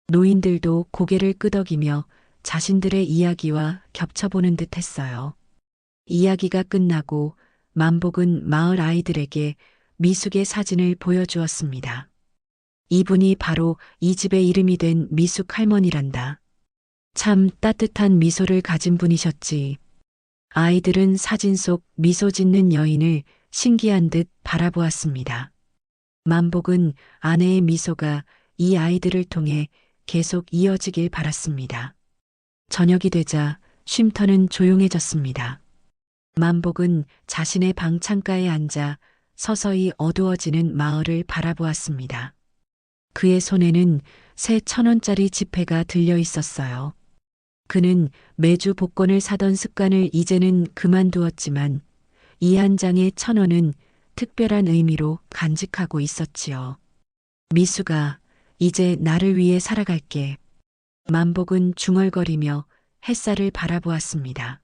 노인들도 고개를 끄덕이며 자신들의 이야기와 겹쳐보는 듯 했어요. 이야기가 끝나고 만복은 마을 아이들에게 미숙의 사진을 보여주었습니다. 이분이 바로 이 집의 이름이 된 미숙 할머니란다. 참 따뜻한 미소를 가진 분이셨지. 아이들은 사진 속 미소 짓는 여인을 신기한 듯 바라보았습니다. 만복은 아내의 미소가 이 아이들을 통해 계속 이어지길 바랐습니다. 저녁이 되자 쉼터는 조용해졌습니다. 만복은 자신의 방 창가에 앉아 서서히 어두워지는 마을을 바라보았습니다. 그의 손에는 새 1,000원짜리 지폐가 들려 있었어요. 그는 매주 복권을 사던 습관을 이제는 그만두었지만 이 한 장의 1,000원은 특별한 의미로 간직하고 있었지요. 미수가 이제 나를 위해 살아갈게. 만복은 중얼거리며 햇살을 바라보았습니다.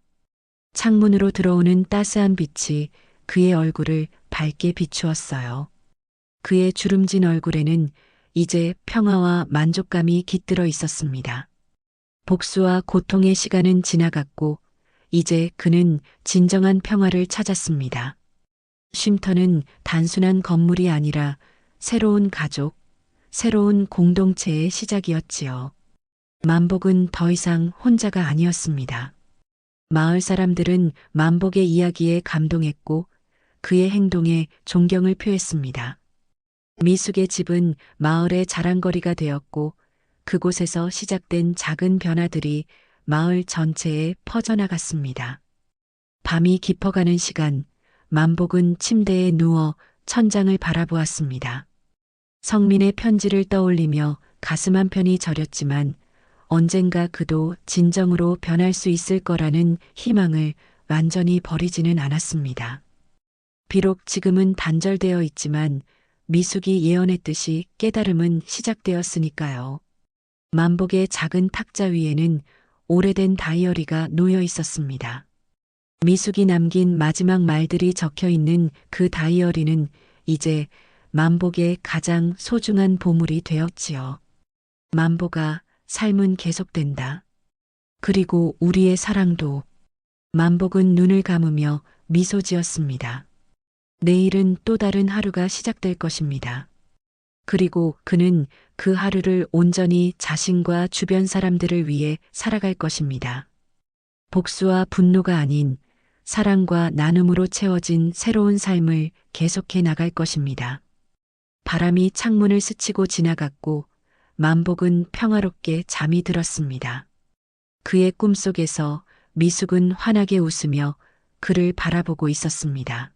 창문으로 들어오는 따스한 빛이 그의 얼굴을 밝게 비추었어요. 그의 주름진 얼굴에는 이제 평화와 만족감이 깃들어 있었습니다. 복수와 고통의 시간은 지나갔고 이제 그는 진정한 평화를 찾았습니다. 쉼터는 단순한 건물이 아니라 새로운 가족, 새로운 공동체의 시작이었지요. 만복은 더 이상 혼자가 아니었습니다. 마을 사람들은 만복의 이야기에 감동했고 그의 행동에 존경을 표했습니다. 미숙의 집은 마을의 자랑거리가 되었고 그곳에서 시작된 작은 변화들이 마을 전체에 퍼져나갔습니다. 밤이 깊어가는 시간, 만복은 침대에 누워 천장을 바라보았습니다. 성민의 편지를 떠올리며 가슴 한편이 저렸지만 언젠가 그도 진정으로 변할 수 있을 거라는 희망을 완전히 버리지는 않았습니다. 비록 지금은 단절되어 있지만 미숙이 예언했듯이 깨달음은 시작되었으니까요. 만복의 작은 탁자 위에는 오래된 다이어리가 놓여 있었습니다. 미숙이 남긴 마지막 말들이 적혀 있는 그 다이어리는 이제 만복의 가장 소중한 보물이 되었지요. 만복아, 삶은 계속된다. 그리고 우리의 사랑도. 만복은 눈을 감으며 미소 지었습니다. 내일은 또 다른 하루가 시작될 것입니다. 그리고 그는 그 하루를 온전히 자신과 주변 사람들을 위해 살아갈 것입니다. 복수와 분노가 아닌 사랑과 나눔으로 채워진 새로운 삶을 계속해 나갈 것입니다. 바람이 창문을 스치고 지나갔고 만복은 평화롭게 잠이 들었습니다. 그의 꿈속에서 미숙은 환하게 웃으며 그를 바라보고 있었습니다.